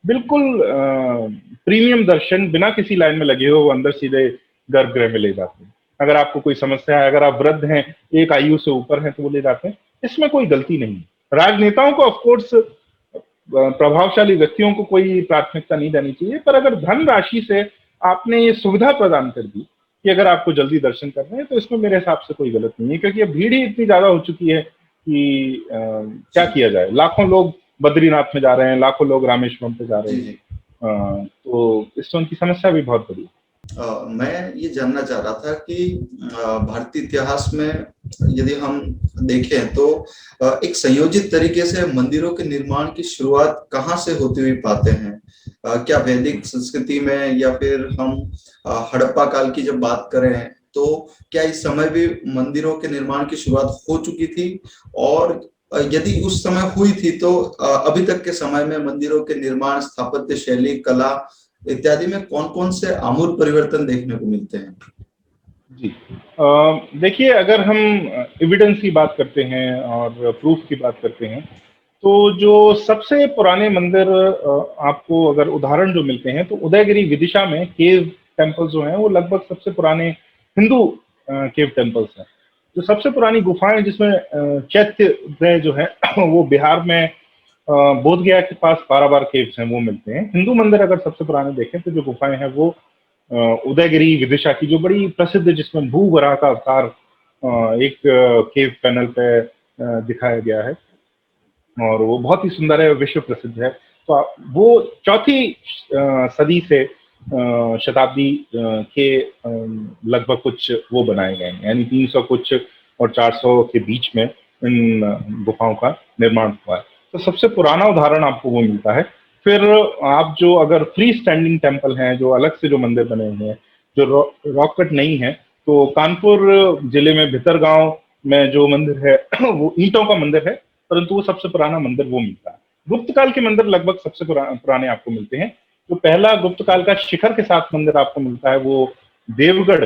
बिल्कुल प्रीमियम दर्शन, बिना किसी लाइन में लगे हो, वो अंदर सीधे गर्भगृह में ले जाते हैं। अगर आपको कोई समस्या है, अगर आप वृद्ध हैं, एक आयु से ऊपर हैं, तो वो ले जाते हैं, इसमें कोई गलती नहीं है। राजनेताओं को ऑफकोर्स, प्रभावशाली व्यक्तियों को कोई प्राथमिकता नहीं देनी चाहिए, पर अगर धनराशि से आपने ये सुविधा प्रदान कर दी कि अगर आपको जल्दी दर्शन करने हैं, तो इसमें मेरे हिसाब से कोई गलत नहीं है, क्योंकि अब भीड़ ही इतनी ज्यादा हो चुकी है कि क्या किया जाए। लाखों लोग बद्रीनाथ में जा रहे हैं, लाखों लोग रामेश्वरम पे जा रहे हैं, तो इससे उनकी समस्या भी बहुत बड़ी है। मैं ये जानना चाह रहा था कि भारतीय इतिहास में यदि हम देखें तो एक संयोजित तरीके से मंदिरों के निर्माण की शुरुआत कहाँ से होती हुई पाते हैं? क्या वैदिक संस्कृति में, या फिर हम हड़प्पा काल की जब बात करें तो क्या इस समय भी मंदिरों के निर्माण की शुरुआत हो चुकी थी? और यदि उस समय हुई थी तो अभी तक के समय में मंदिरों के निर्माण, स्थापत्य शैली, कला इत्यादि में कौन कौन से आमूल परिवर्तन देखने को मिलते हैं? जी, देखिए, अगर हम एविडेंस की बात करते हैं और प्रूफ की बात करते हैं, तो जो सबसे पुराने मंदिर आपको अगर उदाहरण जो मिलते हैं, तो उदयगिरी विदिशा में केव टेम्पल जो हैं, वो लगभग सबसे पुराने हिंदू केव टेम्पल्स हैं। जो सबसे पुरानी गुफाएं जिसमें चैत्य जो है वो बिहार में बोधगया के पास 12 केव्स हैं, वो मिलते हैं। हिंदू मंदिर अगर सबसे पुराने देखें तो जो गुफाएं हैं वो उदयगिरी विदिशा की, जो बड़ी प्रसिद्ध, जिसमें भूवराह का अवतार एक केव पैनल पे दिखाया गया है, और वो बहुत ही सुंदर है, विश्व प्रसिद्ध है। तो वो चौथी सदी से शताब्दी के लगभग कुछ वो बनाए गए हैं, यानी 300 कुछ और 400 के बीच में इन गुफाओं का निर्माण हुआ है। तो सबसे पुराना उदाहरण आपको वो मिलता है। फिर आप जो अगर फ्री स्टैंडिंग टेम्पल हैं, जो अलग से जो मंदिर बने हुए हैं, जो रॉक कट नहीं है, तो कानपुर जिले में भितरगांव में जो मंदिर है वो ईंटों का मंदिर है, परंतु वो सबसे पुराना मंदिर वो मिलता है। गुप्त काल के मंदिर लगभग सबसे पुराने आपको मिलते हैं। जो पहला गुप्त काल का शिखर के साथ मंदिर आपको मिलता है वो देवगढ़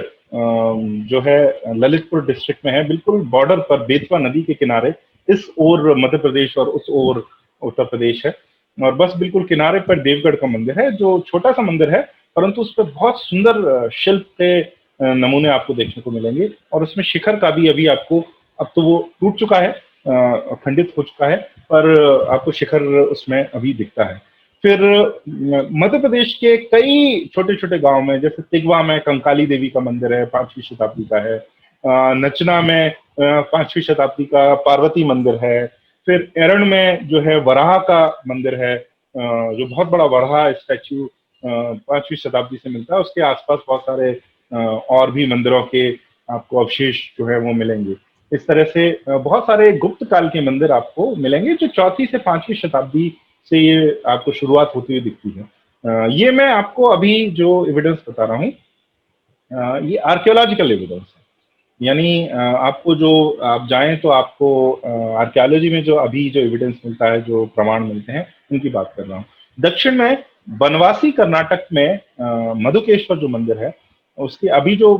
जो है ललितपुर डिस्ट्रिक्ट में है, बिल्कुल बॉर्डर पर बेतवा नदी के किनारे, इस ओर मध्य प्रदेश और उस ओर उत्तर प्रदेश है, और बस बिल्कुल किनारे पर देवगढ़ का मंदिर है, जो छोटा सा मंदिर है, परंतु उस पर बहुत सुंदर शिल्प के नमूने आपको देखने को मिलेंगे। और उसमें शिखर का भी अभी आपको, अब तो वो टूट चुका है, खंडित हो चुका है, पर आपको शिखर उसमें अभी दिखता है। फिर मध्य प्रदेश के कई छोटे छोटे गांव में, जैसे तिगवा में कंकाली देवी का मंदिर है, 5वीं शताब्दी का है। नचना में 5वीं शताब्दी का पार्वती मंदिर है। फिर एरण में जो है वराह का मंदिर है, जो बहुत बड़ा वराह स्टैच्यू 5वीं शताब्दी से मिलता है। उसके आसपास बहुत सारे और भी मंदिरों के आपको अवशेष जो है वो मिलेंगे। इस तरह से बहुत सारे गुप्त काल के मंदिर आपको मिलेंगे, जो 4वीं से 5वीं शताब्दी से ये आपको शुरुआत होती हुई दिखती है। ये मैं आपको अभी जो एविडेंस बता रहा हूँ, ये आर्कियोलॉजिकल एविडेंस है, यानी आपको जो आप जाएं तो आपको आर्कियोलॉजी में जो अभी जो एविडेंस मिलता है, जो प्रमाण मिलते हैं, उनकी बात कर रहा हूँ। दक्षिण में बनवासी कर्नाटक में मधुकेश्वर जो मंदिर है, उसके अभी जो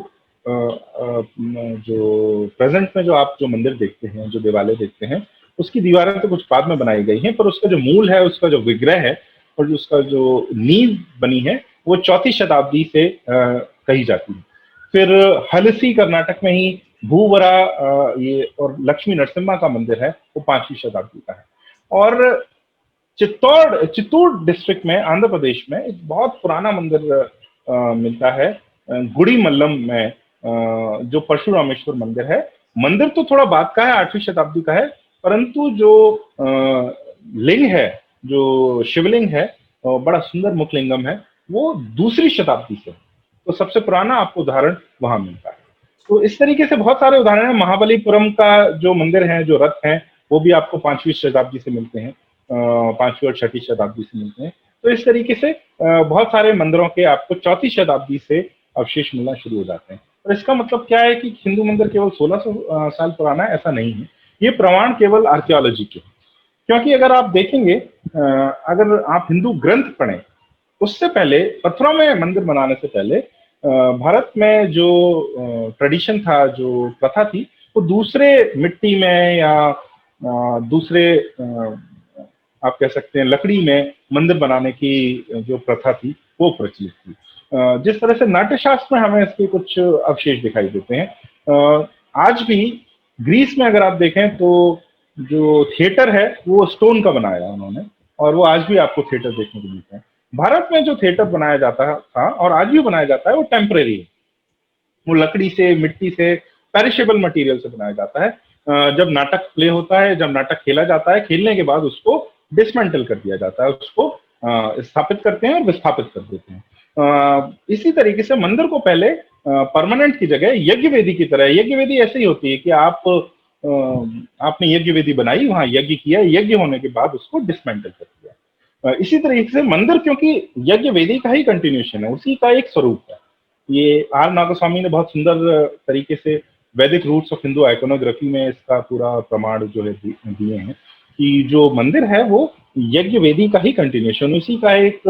प्रेजेंट में जो आप जो मंदिर देखते हैं, जो देवालय देखते हैं, उसकी दीवारें तो कुछ बाद में बनाई गई हैं, पर उसका जो मूल है, उसका जो विग्रह है, और जो उसका जो नींव बनी है वो 4वीं शताब्दी से कही जाती है। फिर हलसी कर्नाटक में ही भूवरा ये और लक्ष्मी नरसिम्हा का मंदिर है, वो 5वीं शताब्दी का है। और चित्तूर डिस्ट्रिक्ट में आंध्र प्रदेश में एक बहुत पुराना मंदिर मिलता है गुड़ी मल्लम में, जो परशुरामेश्वर मंदिर है। मंदिर तो थोड़ा बाद का है, 8वीं शताब्दी का है, परंतु जो लिंग है, जो शिवलिंग है, बड़ा सुंदर मुखलिंगम है, वो 2री शताब्दी से। तो सबसे पुराना आपको उदाहरण वहां मिलता है। तो इस तरीके से बहुत सारे उदाहरण हैं। महाबलीपुरम का जो मंदिर है, जो रथ है, वो भी आपको 5वीं शताब्दी से मिलते हैं, 5वीं और 6वीं शताब्दी से मिलते हैं। तो इस तरीके से बहुत सारे मंदिरों के आपको 4वीं शताब्दी से अवशेष मिलना शुरू हो जाते हैं। और इसका मतलब क्या है कि हिंदू मंदिर केवल 1600 साल पुराना है, ऐसा नहीं है। ये प्रमाण केवल आर्कियोलॉजी के, क्योंकि अगर आप देखेंगे, अगर आप हिंदू ग्रंथ पढ़ें, उससे पहले पत्थरों में मंदिर बनाने से पहले भारत में जो ट्रेडिशन था, जो प्रथा थी, वो दूसरे मिट्टी में या दूसरे आप कह सकते हैं लकड़ी में मंदिर बनाने की जो प्रथा थी वो प्रचलित थी। जिस तरह से नाट्यशास्त्र में हमें इसके कुछ अवशेष दिखाई देते हैं। आज भी ग्रीस में अगर आप देखें तो जो थिएटर है वो स्टोन का बनाया है उन्होंने, और वो आज भी आपको थिएटर देखने को मिलते हैं। भारत में जो थिएटर बनाया जाता था और आज भी बनाया जाता है, वो टेम्परेरी है। वो लकड़ी से, मिट्टी से, पेरिशेबल मटेरियल से बनाया जाता है। जब नाटक प्ले होता है, जब नाटक खेला जाता है, खेलने के बाद उसको डिसमेंटल कर दिया जाता है, उसको स्थापित करते हैं और विस्थापित कर देते हैं। इसी तरीके से मंदिर को पहले परमानेंट की जगह यज्ञ वेदी की तरह, यज्ञ वेदी ऐसे ही होती है कि आपने यज्ञ वेदी बनाई, वहां यज्ञ किया, यज्ञ होने के बाद उसको डिसमेंटल कर दिया। इसी तरीके से मंदिर, क्योंकि यज्ञ वेदी का ही कंटिन्यूएशन है, उसी का एक स्वरूप है। ये आर नागस्वामी ने बहुत सुंदर तरीके से वैदिक रूट्स ऑफ हिंदू आइकोनोग्राफी में इसका पूरा प्रमाण जो है दिए हैं कि जो मंदिर है वो यज्ञ वेदी का ही कंटिन्यूएशन, उसी का एक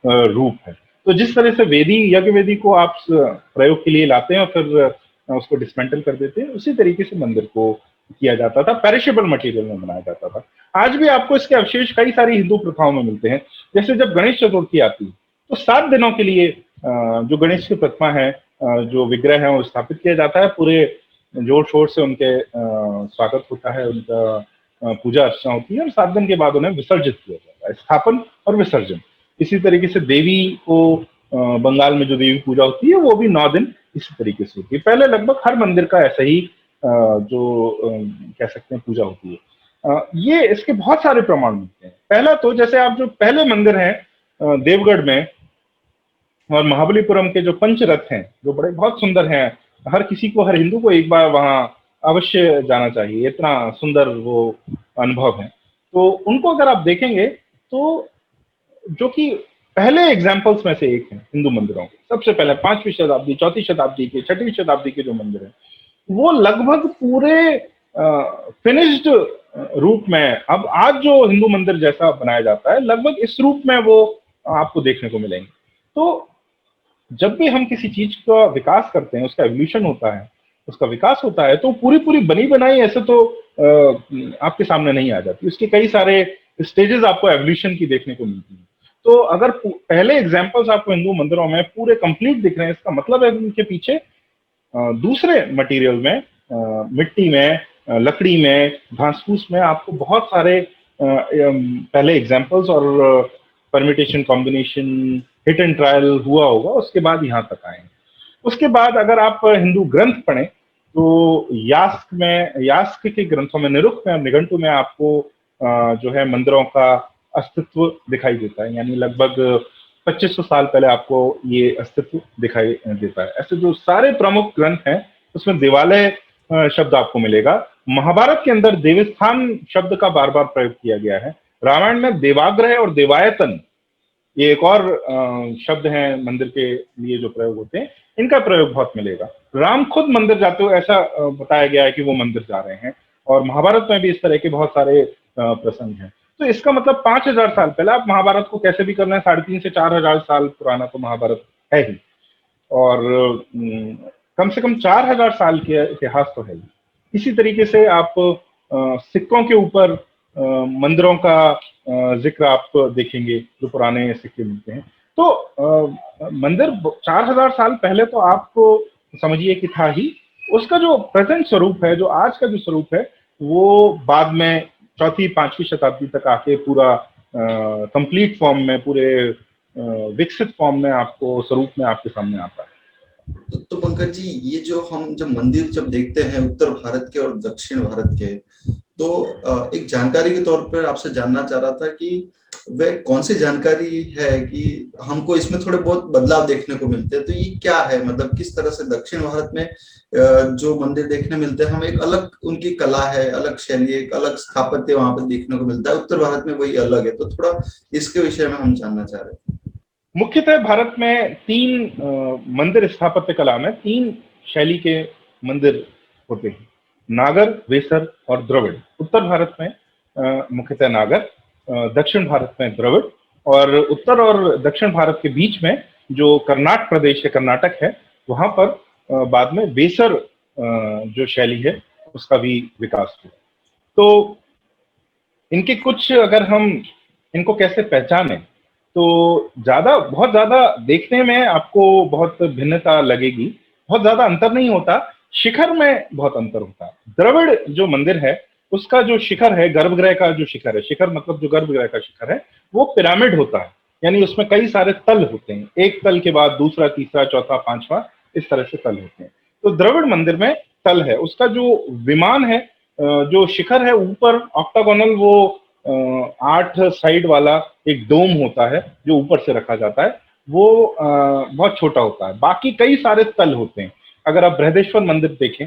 रूप है। तो जिस तरह से वेदी, यज्ञ वेदी को आप प्रयोग के लिए लाते हैं और फिर उसको डिसमेंटल कर देते हैं, उसी तरीके से मंदिर को किया जाता था, पेरिशेबल मटेरियल में बनाया जाता था। आज भी आपको इसके अवशेष कई सारी हिंदू प्रथाओं में मिलते हैं। जैसे जब गणेश चतुर्थी आती है तो 7 दिनों के लिए जो गणेश की प्रतिमा है, जो विग्रह है, वो स्थापित किया जाता है। पूरे जोर शोर से उनके स्वागत होता है, उनका पूजा अर्चना होती है, और 7 दिन के बाद उन्हें विसर्जित किया जाता है, स्थापन और विसर्जन। इसी तरीके से देवी को बंगाल में जो देवी पूजा होती है वो भी 9 दिन इसी तरीके से होती है। पहले लगभग हर मंदिर का ऐसा ही जो कह सकते हैं पूजा होती है। ये इसके बहुत सारे प्रमाण मिलते हैं। पहला तो जैसे आप जो पहले मंदिर हैं देवगढ़ में और महाबलीपुरम के जो पंचरथ हैं, जो बड़े बहुत सुंदर हैं, हर किसी को, हर हिंदू को एक बार वहां अवश्य जाना चाहिए, इतना सुंदर वो अनुभव है। तो उनको अगर आप देखेंगे तो जो कि पहले एग्जाम्पल्स में से एक है हिंदू मंदिरों के, सबसे पहले 5वीं शताब्दी, 4वीं शताब्दी के, 6वीं शताब्दी के जो मंदिर है, वो लगभग पूरे फिनिश्ड रूप में, अब आज जो हिंदू मंदिर जैसा बनाया जाता है, लगभग इस रूप में वो आपको देखने को मिलेंगे। तो जब भी हम किसी चीज का विकास करते हैं, उसका एवोल्यूशन होता है, उसका विकास होता है, तो पूरी पूरी बनी बनाई ऐसे तो आपके सामने नहीं आ जाती। उसके कई सारे स्टेजेस आपको एवोल्यूशन की देखने को मिलती है। तो अगर पहले एग्जाम्पल्स आपको हिंदू मंदिरों में पूरे कंप्लीट दिख रहे हैं, इसका मतलब है उनके पीछे दूसरे मटेरियल में, मिट्टी में, लकड़ी में, घास फूस में आपको बहुत सारे पहले एग्जाम्पल्स और permutation, combination, hit and trial हुआ होगा, उसके बाद यहाँ तक आए। उसके बाद अगर आप हिंदू ग्रंथ पढ़ें तो यास्क के ग्रंथों में, निरुक्त में, निघंटु में आपको जो है मंदिरों का अस्तित्व दिखाई देता है। यानी लगभग 2500 साल पहले आपको ये अस्तित्व दिखाई देता है। ऐसे जो सारे प्रमुख ग्रंथ हैं उसमें देवालय शब्द आपको मिलेगा। महाभारत के अंदर देवस्थान शब्द का बार बार प्रयोग किया गया है। रामायण में देवाग्रह और देवायतन, ये एक और शब्द हैं मंदिर के लिए जो प्रयोग होते हैं, इनका प्रयोग बहुत मिलेगा। राम खुद मंदिर जाते हुए ऐसा बताया गया है कि वो मंदिर जा रहे हैं, और महाभारत में भी इस तरह के बहुत सारे प्रसंग हैं। तो इसका मतलब 5000 साल पहले, आप महाभारत को कैसे भी करना है, 3,500 से 4,000 साल पुराना तो महाभारत है ही, और कम से कम 4,000 साल के इतिहास तो है ही। इसी तरीके से आप सिक्कों के ऊपर मंदिरों का जिक्र आप देखेंगे जो पुराने सिक्के मिलते हैं। तो मंदिर 4000 साल पहले तो आपको समझिए कि था ही। उसका जो प्रेजेंट स्वरूप है, जो आज का जो स्वरूप है, वो बाद में चौथी पांचवी शताब्दी तक आके पूरा कंप्लीट फॉर्म में, पूरे विकसित फॉर्म में, आपको स्वरूप में आपके सामने आता है। तो पंकज जी, ये जो हम जब मंदिर जब देखते हैं उत्तर भारत के और दक्षिण भारत के, तो एक जानकारी के तौर पर आपसे जानना चाह रहा था कि वह कौन सी जानकारी है कि हमको इसमें थोड़े बहुत बदलाव देखने को मिलते हैं, तो ये क्या है, मतलब किस तरह से दक्षिण भारत में जो मंदिर देखने मिलते हैं, हम एक अलग उनकी कला है, अलग शैली, एक अलग स्थापत्य वहां पर देखने को मिलता है, उत्तर भारत में वही अलग है, तो थोड़ा इसके विषय में हम जानना चाह रहे हैं। मुख्यतः भारत में तीन मंदिर स्थापत्य कला में तीन शैली के मंदिर होते हैं, नागर, वेसर और द्रविड़। उत्तर भारत में मुख्यतः नागर, दक्षिण भारत में द्रविड़, और उत्तर और दक्षिण भारत के बीच में जो कर्नाटक प्रदेश है, कर्नाटक है, वहां पर बाद में वेसर जो शैली है उसका भी विकास हुआ। तो इनके कुछ, अगर हम इनको कैसे पहचाने, तो बहुत ज्यादा देखने में आपको बहुत भिन्नता लगेगी, बहुत ज्यादा अंतर नहीं होता, शिखर में बहुत अंतर होता है। द्रविड़ जो मंदिर है उसका जो शिखर है, गर्भगृह का जो शिखर है, शिखर मतलब जो गर्भगृह का शिखर है, वो पिरामिड होता है, यानी उसमें कई सारे तल होते हैं, एक तल के बाद दूसरा, तीसरा, चौथा, पांचवा, इस तरह से तल होते हैं। तो द्रविड़ मंदिर में तल है, उसका जो विमान है, जो शिखर है ऊपर ऑक्टागोनल, वो 8 साइड वाला एक डोम होता है जो ऊपर से रखा जाता है, वो बहुत छोटा होता है, बाकी कई सारे तल होते हैं। अगर आप बृहदेश्वर मंदिर देखें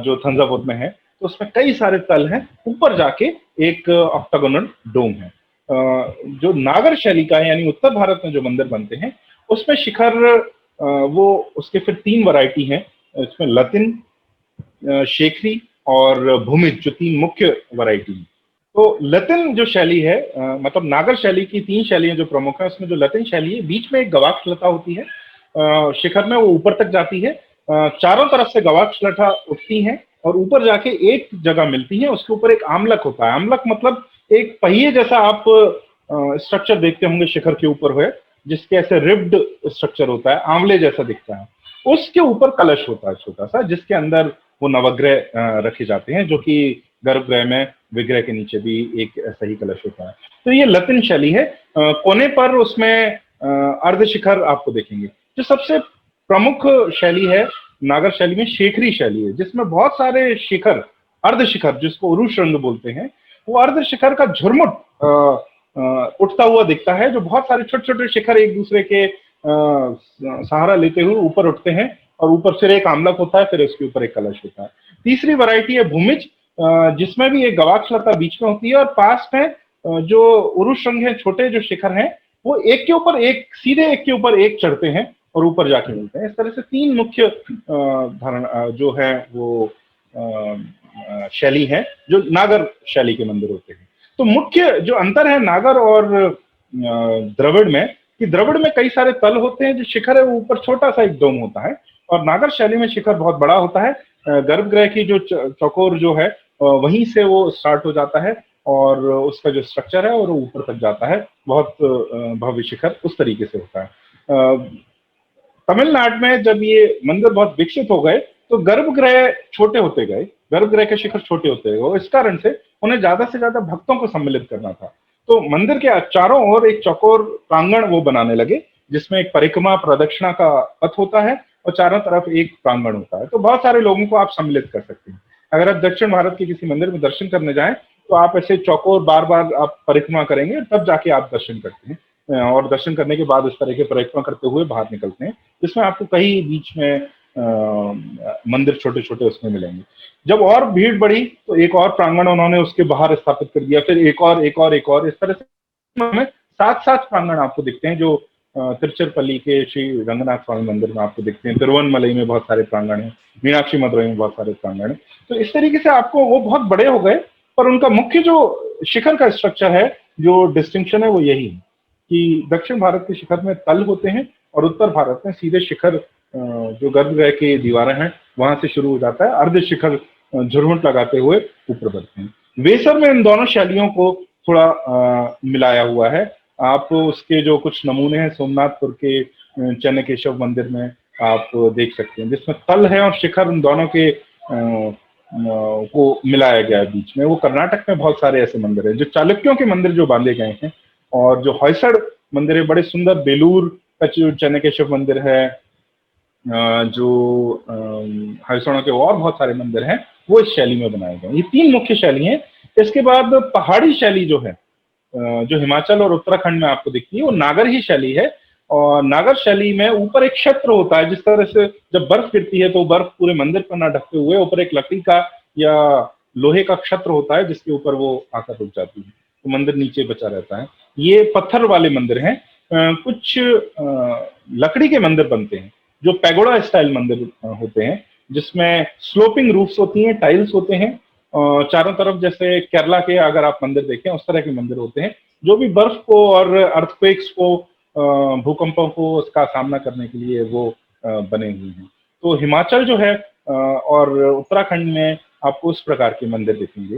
जो थंजावुर में है, तो उसमें कई सारे तल हैं, ऊपर जाके एक ऑक्टागोनल डोम है। जो नागर शैली का है, यानी उत्तर भारत में जो मंदिर बनते हैं, उसमें शिखर वो उसके फिर 3 वैरायटी हैं, इसमें लतिन, शेखरी और भूमिज, जो 3 मुख्य वैरायटी है। तो लतिन जो शैली है, मतलब नागर शैली की 3 शैलियां जो प्रमुख है, उसमें जो लतिन शैली है, बीच में एक गवाक्षलता होती है, शिखर में वो ऊपर तक जाती है, चारों तरफ से गवाक्षलता उठती है और ऊपर जाके एक जगह मिलती है, उसके ऊपर एक आमलक होता है। आमलक मतलब एक पहिए जैसा आप स्ट्रक्चर देखते होंगे शिखर के ऊपर हुए, जिसके ऐसे रिब्ड स्ट्रक्चर होता है, आंवले जैसा दिखता है। उसके ऊपर कलश होता है छोटा सा, जिसके अंदर वो नवग्रह रखे जाते हैं, जो कि गर्भगृह में विग्रह के नीचे भी एक ऐसा ही कलश होता है। तो ये लतिन शैली है। कोने पर उसमें अर्धशिखर आपको देखेंगे। जो सबसे प्रमुख शैली है नागर शैली में, शेखरी शैली है, जिसमें बहुत सारे शिखर, अर्धशिखर, जिसको उरुश रंग बोलते हैं, वो अर्धशिखर का झुरमुट उठता हुआ दिखता है, जो बहुत सारे छोटे छोटे शिखर एक दूसरे के सहारा लेते हुए ऊपर उठते हैं, और ऊपर सिर एक आमलक होता है, फिर उसके ऊपर एक कलश होता है। तीसरी वैरायटी है भूमिज, जिसमें भी एक गवाक्षलता बीच में होती है, और पास में जो उरुष रंग है, छोटे जो शिखर हैं, वो एक के ऊपर एक, सीधे एक के ऊपर एक चढ़ते हैं और ऊपर जाके मिलते हैं। इस तरह से 3 मुख्य धारणा जो है वो शैली है, जो नागर शैली के मंदिर होते हैं। तो मुख्य जो अंतर है नागर और द्रविड़ में, कि द्रविड़ में कई सारे तल होते हैं, जो शिखर है वो ऊपर छोटा सा एक डोम होता है, और नागर शैली में शिखर बहुत बड़ा होता है। गर्भगृह की जो चौकोर जो है, वहीं से वो स्टार्ट हो जाता है, और उसका जो स्ट्रक्चर है और ऊपर तक जाता है, बहुत भव्य शिखर उस तरीके से होता है। तमिलनाडु में जब ये मंदिर बहुत विकसित हो गए, तो गर्भगृह छोटे होते गए, गर्भगृह के शिखर छोटे होते गए, और इस कारण से उन्हें ज्यादा से ज्यादा भक्तों को सम्मिलित करना था। तो मंदिर के चारों ओर एक चौकोर प्रांगण वो बनाने लगे, जिसमें एक परिक्रमा प्रदक्षिणा का पथ होता है और चारों तरफ एक प्रांगण होता है। तो बहुत सारे लोगों को आप सम्मिलित कर सकते हैं। अगर आप दक्षिण भारत के किसी मंदिर में दर्शन करने जाएं, तो आप ऐसे चौकोर बार बार आप परिक्रमा करेंगे, तब जाके आप दर्शन करते हैं, और दर्शन करने के बाद इस तरह के परिक्रमा करते हुए बाहर निकलते हैं, जिसमें आपको कई बीच में मंदिर छोटे छोटे उसमें मिलेंगे। जब और भीड़ बढ़ी, तो एक और प्रांगण उन्होंने उसके बाहर स्थापित कर दिया, फिर एक और, इस तरह से हमें 7 प्रांगण आपको दिखते हैं, जो तिरुचिरापल्ली के श्री रंगनाथ स्वामी मंदिर में आपको दिखते हैं, तिरुवनमलई में बहुत सारे प्रांगण हैं, मीनाक्षी मदुरई में बहुत सारे प्रांगण हैं। तो इस तरीके से आपको वो बहुत बड़े हो गए, पर उनका मुख्य जो शिखर का स्ट्रक्चर है, जो डिस्टिंक्शन है, वो यही है कि दक्षिण भारत के शिखर में तल होते हैं, और उत्तर भारत में सीधे शिखर जो गर्भगृह की दीवारें हैं वहां से शुरू हो जाता है, अर्ध शिखर झुरमुट लगाते हुए ऊपर बढ़ते हैं। वेसर में इन दोनों शैलियों को थोड़ा मिलाया हुआ है। आप उसके जो कुछ नमूने हैं सोमनाथपुर के चन्न केशव मंदिर में आप देख सकते हैं, जिसमें तल है और शिखर उन दोनों के को मिलाया गया है बीच में। वो कर्नाटक में बहुत सारे ऐसे मंदिर हैं जो चालुक्यों के मंदिर जो बांधे गए हैं, और जो होयसड़ मंदिर है बड़े सुंदर, बेलूर का जो चन्न केशव मंदिर है, जो हरियाणा के और बहुत सारे मंदिर हैं वो इस शैली में बनाए गए हैं। ये तीन मुख्य शैली हैं। इसके बाद पहाड़ी शैली जो है, जो हिमाचल और उत्तराखंड में आपको दिखती है, वो नागर ही शैली है। और नागर शैली में ऊपर एक क्षत्र होता है, जिस तरह से जब बर्फ गिरती है तो बर्फ पूरे मंदिर पर ना ढकते हुए ऊपर एक लकड़ी का या लोहे का क्षत्र होता है जिसके ऊपर वो आकर रुक जाती है, तो मंदिर नीचे बचा रहता है। ये पत्थर वाले मंदिर हैं। कुछ लकड़ी के मंदिर बनते हैं जो पैगोडा स्टाइल मंदिर होते हैं, जिसमें स्लोपिंग रूफ्स होती हैं, टाइल्स होते हैं, चारों तरफ, जैसे केरला के अगर आप मंदिर देखें उस तरह के मंदिर होते हैं, जो भी बर्फ को और अर्थक्वेक्स को, भूकंपों को, उसका सामना करने के लिए वो बने हुए हैं। तो हिमाचल जो है और उत्तराखंड में आपको उस प्रकार के मंदिर दिखेंगे।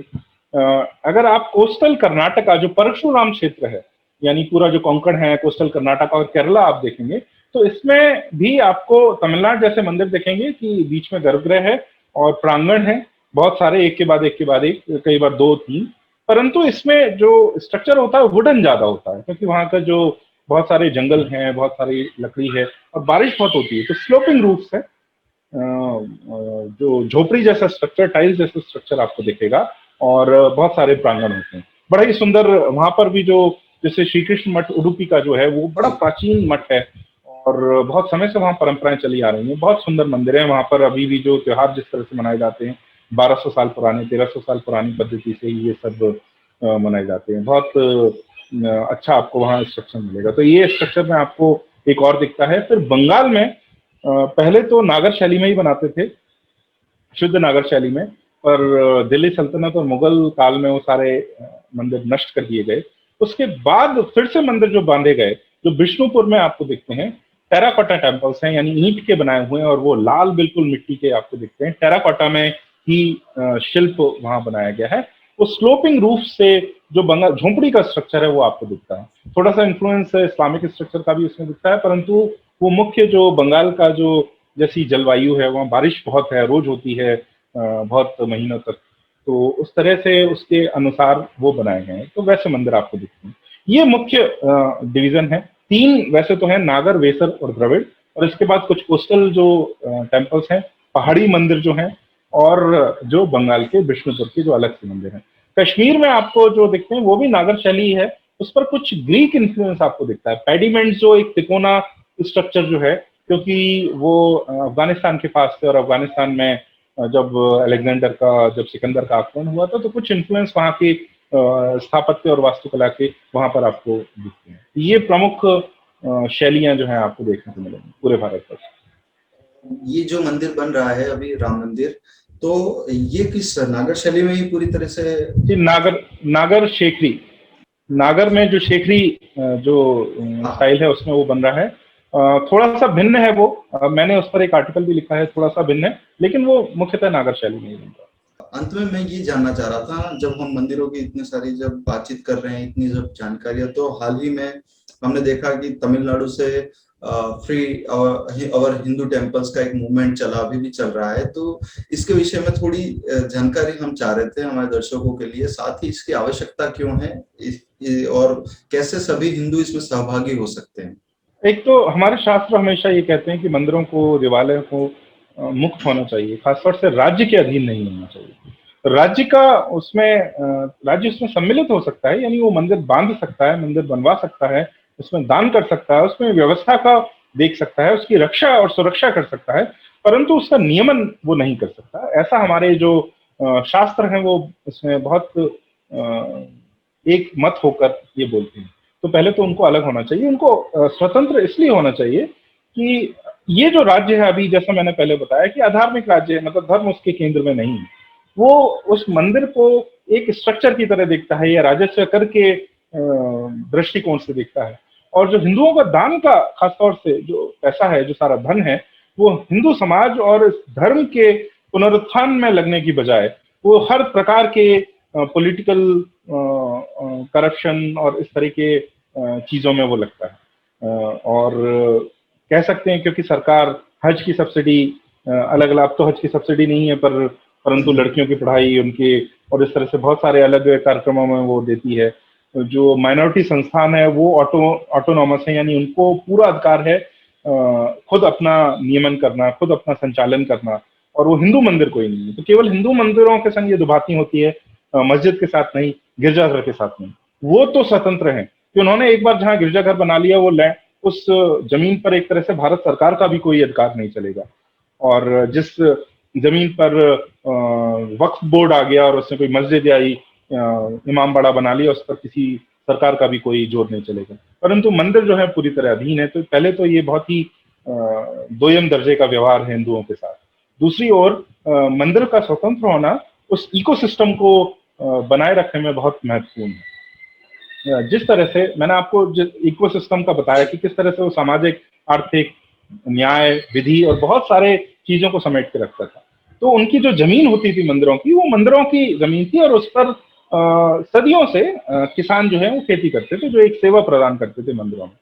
अगर आप कोस्टल कर्नाटका, जो परशुराम क्षेत्र है, यानी पूरा जो कोंकण है, कोस्टल कर्नाटका और केरला आप देखेंगे, तो इसमें भी आपको तमिलनाडु जैसे मंदिर देखेंगे कि बीच में गर्भगृह है और प्रांगण है, बहुत सारे, एक के बाद एक के बाद एक, कई बार दो तीन। परंतु इसमें जो स्ट्रक्चर होता है वुडन ज्यादा होता है, क्योंकि वहाँ का जो बहुत सारे जंगल हैं, बहुत सारी लकड़ी है और बारिश बहुत होती है, तो स्लोपिंग रूफ्स है, जो झोपड़ी जैसा स्ट्रक्चर, टाइल्स जैसा स्ट्रक्चर आपको दिखेगा, और बहुत सारे प्रांगण होते हैं। बड़ा ही सुंदर वहां पर भी, जो जैसे श्री कृष्ण मठ उडुपी का जो है वो बड़ा प्राचीन मठ है और बहुत समय से वहाँ परंपराएं चली आ रही हैं। बहुत सुंदर मंदिर है वहां पर। अभी भी जो त्योहार जिस तरह से मनाए जाते हैं, 1200 साल पुराने, 1300 साल पुरानी पद्धति से ही ये सब मनाए जाते हैं। बहुत अच्छा आपको वहाँ स्ट्रक्चर मिलेगा। तो ये स्ट्रक्चर में आपको एक और दिखता है। फिर बंगाल में पहले तो नागर शैली में ही बनाते थे, शुद्ध नागर शैली में, पर दिल्ली सल्तनत और मुगल काल में वो सारे मंदिर नष्ट कर दिए गए। उसके बाद फिर से मंदिर जो बांधे गए, जो विष्णुपुर में आपको दिखते हैं, टेराकोटा टेम्पल्स हैं, यानी ईंट के बनाए हुए हैं, और वो लाल बिल्कुल मिट्टी के आपको दिखते हैं। टेराकोटा में ही शिल्प वहां बनाया गया है। वो स्लोपिंग रूफ से जो बंगाल झोंपड़ी का स्ट्रक्चर है वो आपको दिखता है। थोड़ा सा इन्फ्लुएंस इस्लामिक स्ट्रक्चर का भी उसमें दिखता है, परंतु वो मुख्य जो बंगाल का जो जैसी जलवायु है, वहाँ बारिश बहुत है, रोज होती है बहुत महीनों तक, तो उस तरह से उसके अनुसार वो बनाए गए हैं। तो वैसे मंदिर आपको दिखते हैं। ये मुख्य डिवीजन है। तीन वैसे तो है, नागर, वेसर और द्रविड़, और इसके बाद कुछ कोस्टल जो टेम्पल्स हैं, पहाड़ी मंदिर जो हैं, और जो बंगाल के विष्णुपुर के जो अलग से मंदिर हैं। कश्मीर में आपको जो दिखते हैं वो भी नागर शैली है, उस पर कुछ ग्रीक इन्फ्लुएंस आपको दिखता है। पेडिमेंट जो एक तिकोना स्ट्रक्चर जो है, क्योंकि वो अफगानिस्तान के पास थे, और अफगानिस्तान में जब अलेक्जेंडर का, जब सिकंदर का आक्रमण हुआ था, तो कुछ इन्फ्लुएंस वहाँ के स्थापत्य और वास्तुकला के वहाँ पर आपको दिखते हैं। ये प्रमुख शैलियां जो हैं आपको देखने को मिलेंगी पूरे भारत पर। ये जो मंदिर बन रहा है अभी, राम मंदिर, तो ये किस नागर शैली में ही पूरी तरह से? जी, नागर शेखरी, नागर में जो शेखरी जो स्टाइल है उसमें वो बन रहा है। थोड़ा सा भिन्न है वो, मैंने उस पर एक आर्टिकल भी लिखा है, थोड़ा सा भिन्न है, लेकिन वो मुख्यतः नागर शैली में ही बन रहा है। अंत में मैं ये जानना चाह रहा था, जब हम मंदिरों की इतनी सारी जब बातचीत कर रहे हैं, इतनी जब जानकारियां, तो हाल ही में हमने देखा कि तमिलनाडु से फ्री और हिंदू टेम्पल्स का एक मूवमेंट चला, अभी भी चल रहा है। तो इसके विषय में थोड़ी जानकारी हम चाह रहे थे हमारे दर्शकों के लिए, साथ ही इसकी आवश्यकता क्यों है और कैसे सभी हिंदू इसमें सहभागी हो सकते हैं। एक तो हमारे शास्त्र हमेशा ये कहते हैं कि मंदिरों को, देवालयों को मुक्त होना चाहिए, खासतौर से राज्य के अधीन नहीं होना चाहिए। राज्य उसमें सम्मिलित हो सकता है, यानी वो मंदिर बांध सकता है, मंदिर बनवा सकता है, उसमें दान कर सकता है, उसमें व्यवस्था का देख सकता है, उसकी रक्षा और सुरक्षा कर सकता है, परंतु उसका नियमन वो नहीं कर सकता। ऐसा हमारे जो शास्त्र हैं वो इसमें बहुत एक मत होकर ये बोलते हैं। तो पहले तो उनको अलग होना चाहिए, उनको स्वतंत्र इसलिए होना चाहिए कि ये जो राज्य है, अभी जैसा मैंने पहले बताया कि अधार्मिक राज्य है, मतलब धर्म उसके केंद्र में नहीं है, वो उस मंदिर को एक स्ट्रक्चर की तरह देखता है या राजस्व कर के दृष्टिकोण से देखता है। और जो हिंदुओं का दान का खासतौर से जो पैसा है, जो सारा धन है, वो हिंदू समाज और धर्म के पुनरुत्थान में लगने की बजाय वो हर प्रकार के पॉलिटिकल करप्शन और इस तरह के चीजों में वो लगता है। और कह सकते हैं क्योंकि सरकार हज की सब्सिडी, अलग अलग, अब तो हज की सब्सिडी नहीं है पर परंतु लड़कियों की पढ़ाई उनके और इस तरह से बहुत सारे अलग कार्यक्रमों में वो देती है। जो माइनॉरिटी संस्थान है वो ऑटोनॉमस है, यानी उनको पूरा अधिकार है खुद अपना नियमन करना, खुद अपना संचालन करना, और वो हिंदू मंदिर कोई नहीं है। तो केवल हिंदू मंदिरों के संग ये दुभाती होती है, मस्जिद के साथ नहीं, गिरजाघर के साथ नहीं। वो तो स्वतंत्र हैं कि उन्होंने एक बार जहां गिरजाघर बना लिया, वो लैंड, उस जमीन पर एक तरह से भारत सरकार का भी कोई अधिकार नहीं चलेगा। और जिस जमीन पर वक्फ बोर्ड आ गया और उसने कोई मस्जिद या इमाम बाड़ा बना लिया, उस पर किसी सरकार का भी कोई जोर नहीं चलेगा। परंतु मंदिर जो है पूरी तरह अधीन है। तो पहले तो ये बहुत ही दोयम दर्जे का व्यवहार है हिंदुओं के साथ। दूसरी ओर मंदिर का स्वतंत्र होना उस इकोसिस्टम को बनाए रखने में बहुत महत्वपूर्ण है। जिस तरह से मैंने आपको इकोसिस्टम का बताया कि किस तरह से वो सामाजिक, आर्थिक, न्याय, विधि और बहुत सारे चीजों को समेट के रखता था। तो उनकी जो जमीन होती थी मंदिरों की, वो मंदिरों की जमीन थी और उस पर सदियों से किसान जो है वो खेती करते थे, जो एक सेवा प्रदान करते थे मंदिरों में।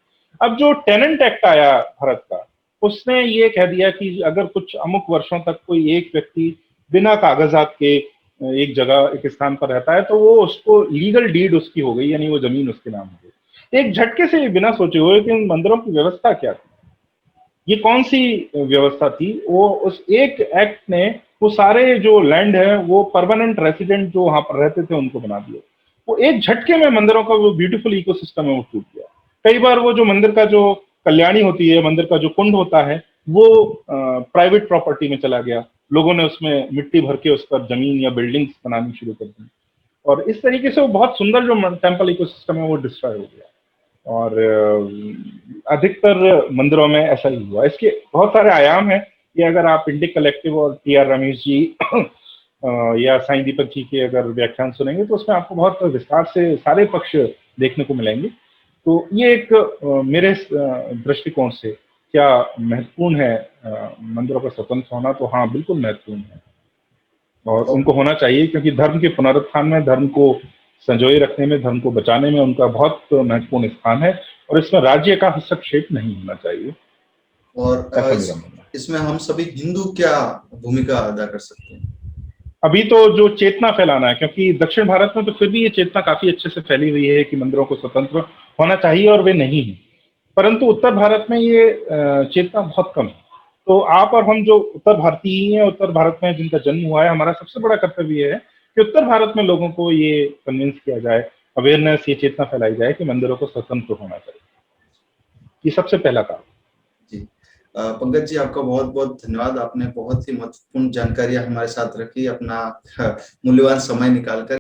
अब जो टेनेंट एक्ट आया भारत का, उसने ये कह दिया कि अगर कुछ अमुक वर्षों तक कोई एक व्यक्ति बिना कागजात के एक जगह, एक स्थान पर रहता है, तो वो उसको लीगल डीड उसकी हो गई, यानी वो जमीन उसके नाम हो गई। एक झटके से बिना सोचे हुए कि इन मंदिरों की व्यवस्था क्या थी, ये कौन सी व्यवस्था थी, वो उस एक एक्ट ने वो सारे जो लैंड है वो परमानेंट रेसिडेंट जो वहां पर रहते थे उनको बना दिया। वो एक झटके में मंदिरों का वो ब्यूटीफुल इकोसिस्टम है वो टूट गया। कई बार वो जो मंदिर का जो कल्याणी होती है, मंदिर का जो कुंड होता है, वो प्राइवेट प्रॉपर्टी में चला गया। लोगों ने उसमें मिट्टी भर के उस पर जमीन या बिल्डिंग्स बनानी शुरू कर दी, और इस तरीके से वो बहुत सुंदर जो टेम्पल इकोसिस्टम है वो डिस्ट्रॉय हो गया। और अधिकतर मंदिरों में ऐसा ही हुआ। इसके बहुत सारे आयाम हैं। ये अगर आप इंडिक कलेक्टिव और टी.आर. रमेश जी या साईं दीपक जी के अगर व्याख्यान सुनेंगे तो उसमें आपको बहुत विस्तार से सारे पक्ष देखने को मिलेंगे। तो ये एक मेरे दृष्टिकोण से क्या महत्वपूर्ण है मंदिरों का स्वतंत्र होना, तो हाँ बिल्कुल महत्वपूर्ण है और उनको होना चाहिए, क्योंकि धर्म के पुनरुत्थान में, धर्म को संजोए रखने में, धर्म को बचाने में उनका बहुत महत्वपूर्ण स्थान है, और इसमें राज्य का हस्तक्षेप नहीं होना चाहिए। और इसमें हम सभी हिंदू क्या भूमिका अदा कर सकते हैं? अभी तो जो चेतना फैलाना है, क्योंकि दक्षिण भारत में तो फिर भी ये चेतना काफी अच्छे से फैली हुई है कि मंदिरों को स्वतंत्र होना चाहिए और वे नहीं है, परंतु उत्तर भारत में ये चेतना बहुत कम है। तो आप और हम जो उत्तर भारतीय हैं, उत्तर भारत में जिनका जन्म हुआ है, हमारा सबसे बड़ा कर्तव्य है कि उत्तर भारत में लोगों को ये कन्विंस किया जाए, अवेयरनेस, ये चेतना फैलाई जाए कि मंदिरों को स्वतंत्र होना चाहिए। ये सबसे पहला काम। जी पंकज जी, आपका बहुत बहुत धन्यवाद। आपने बहुत ही महत्वपूर्ण जानकारियां हमारे साथ रखी, अपना मूल्यवान समय निकालकर।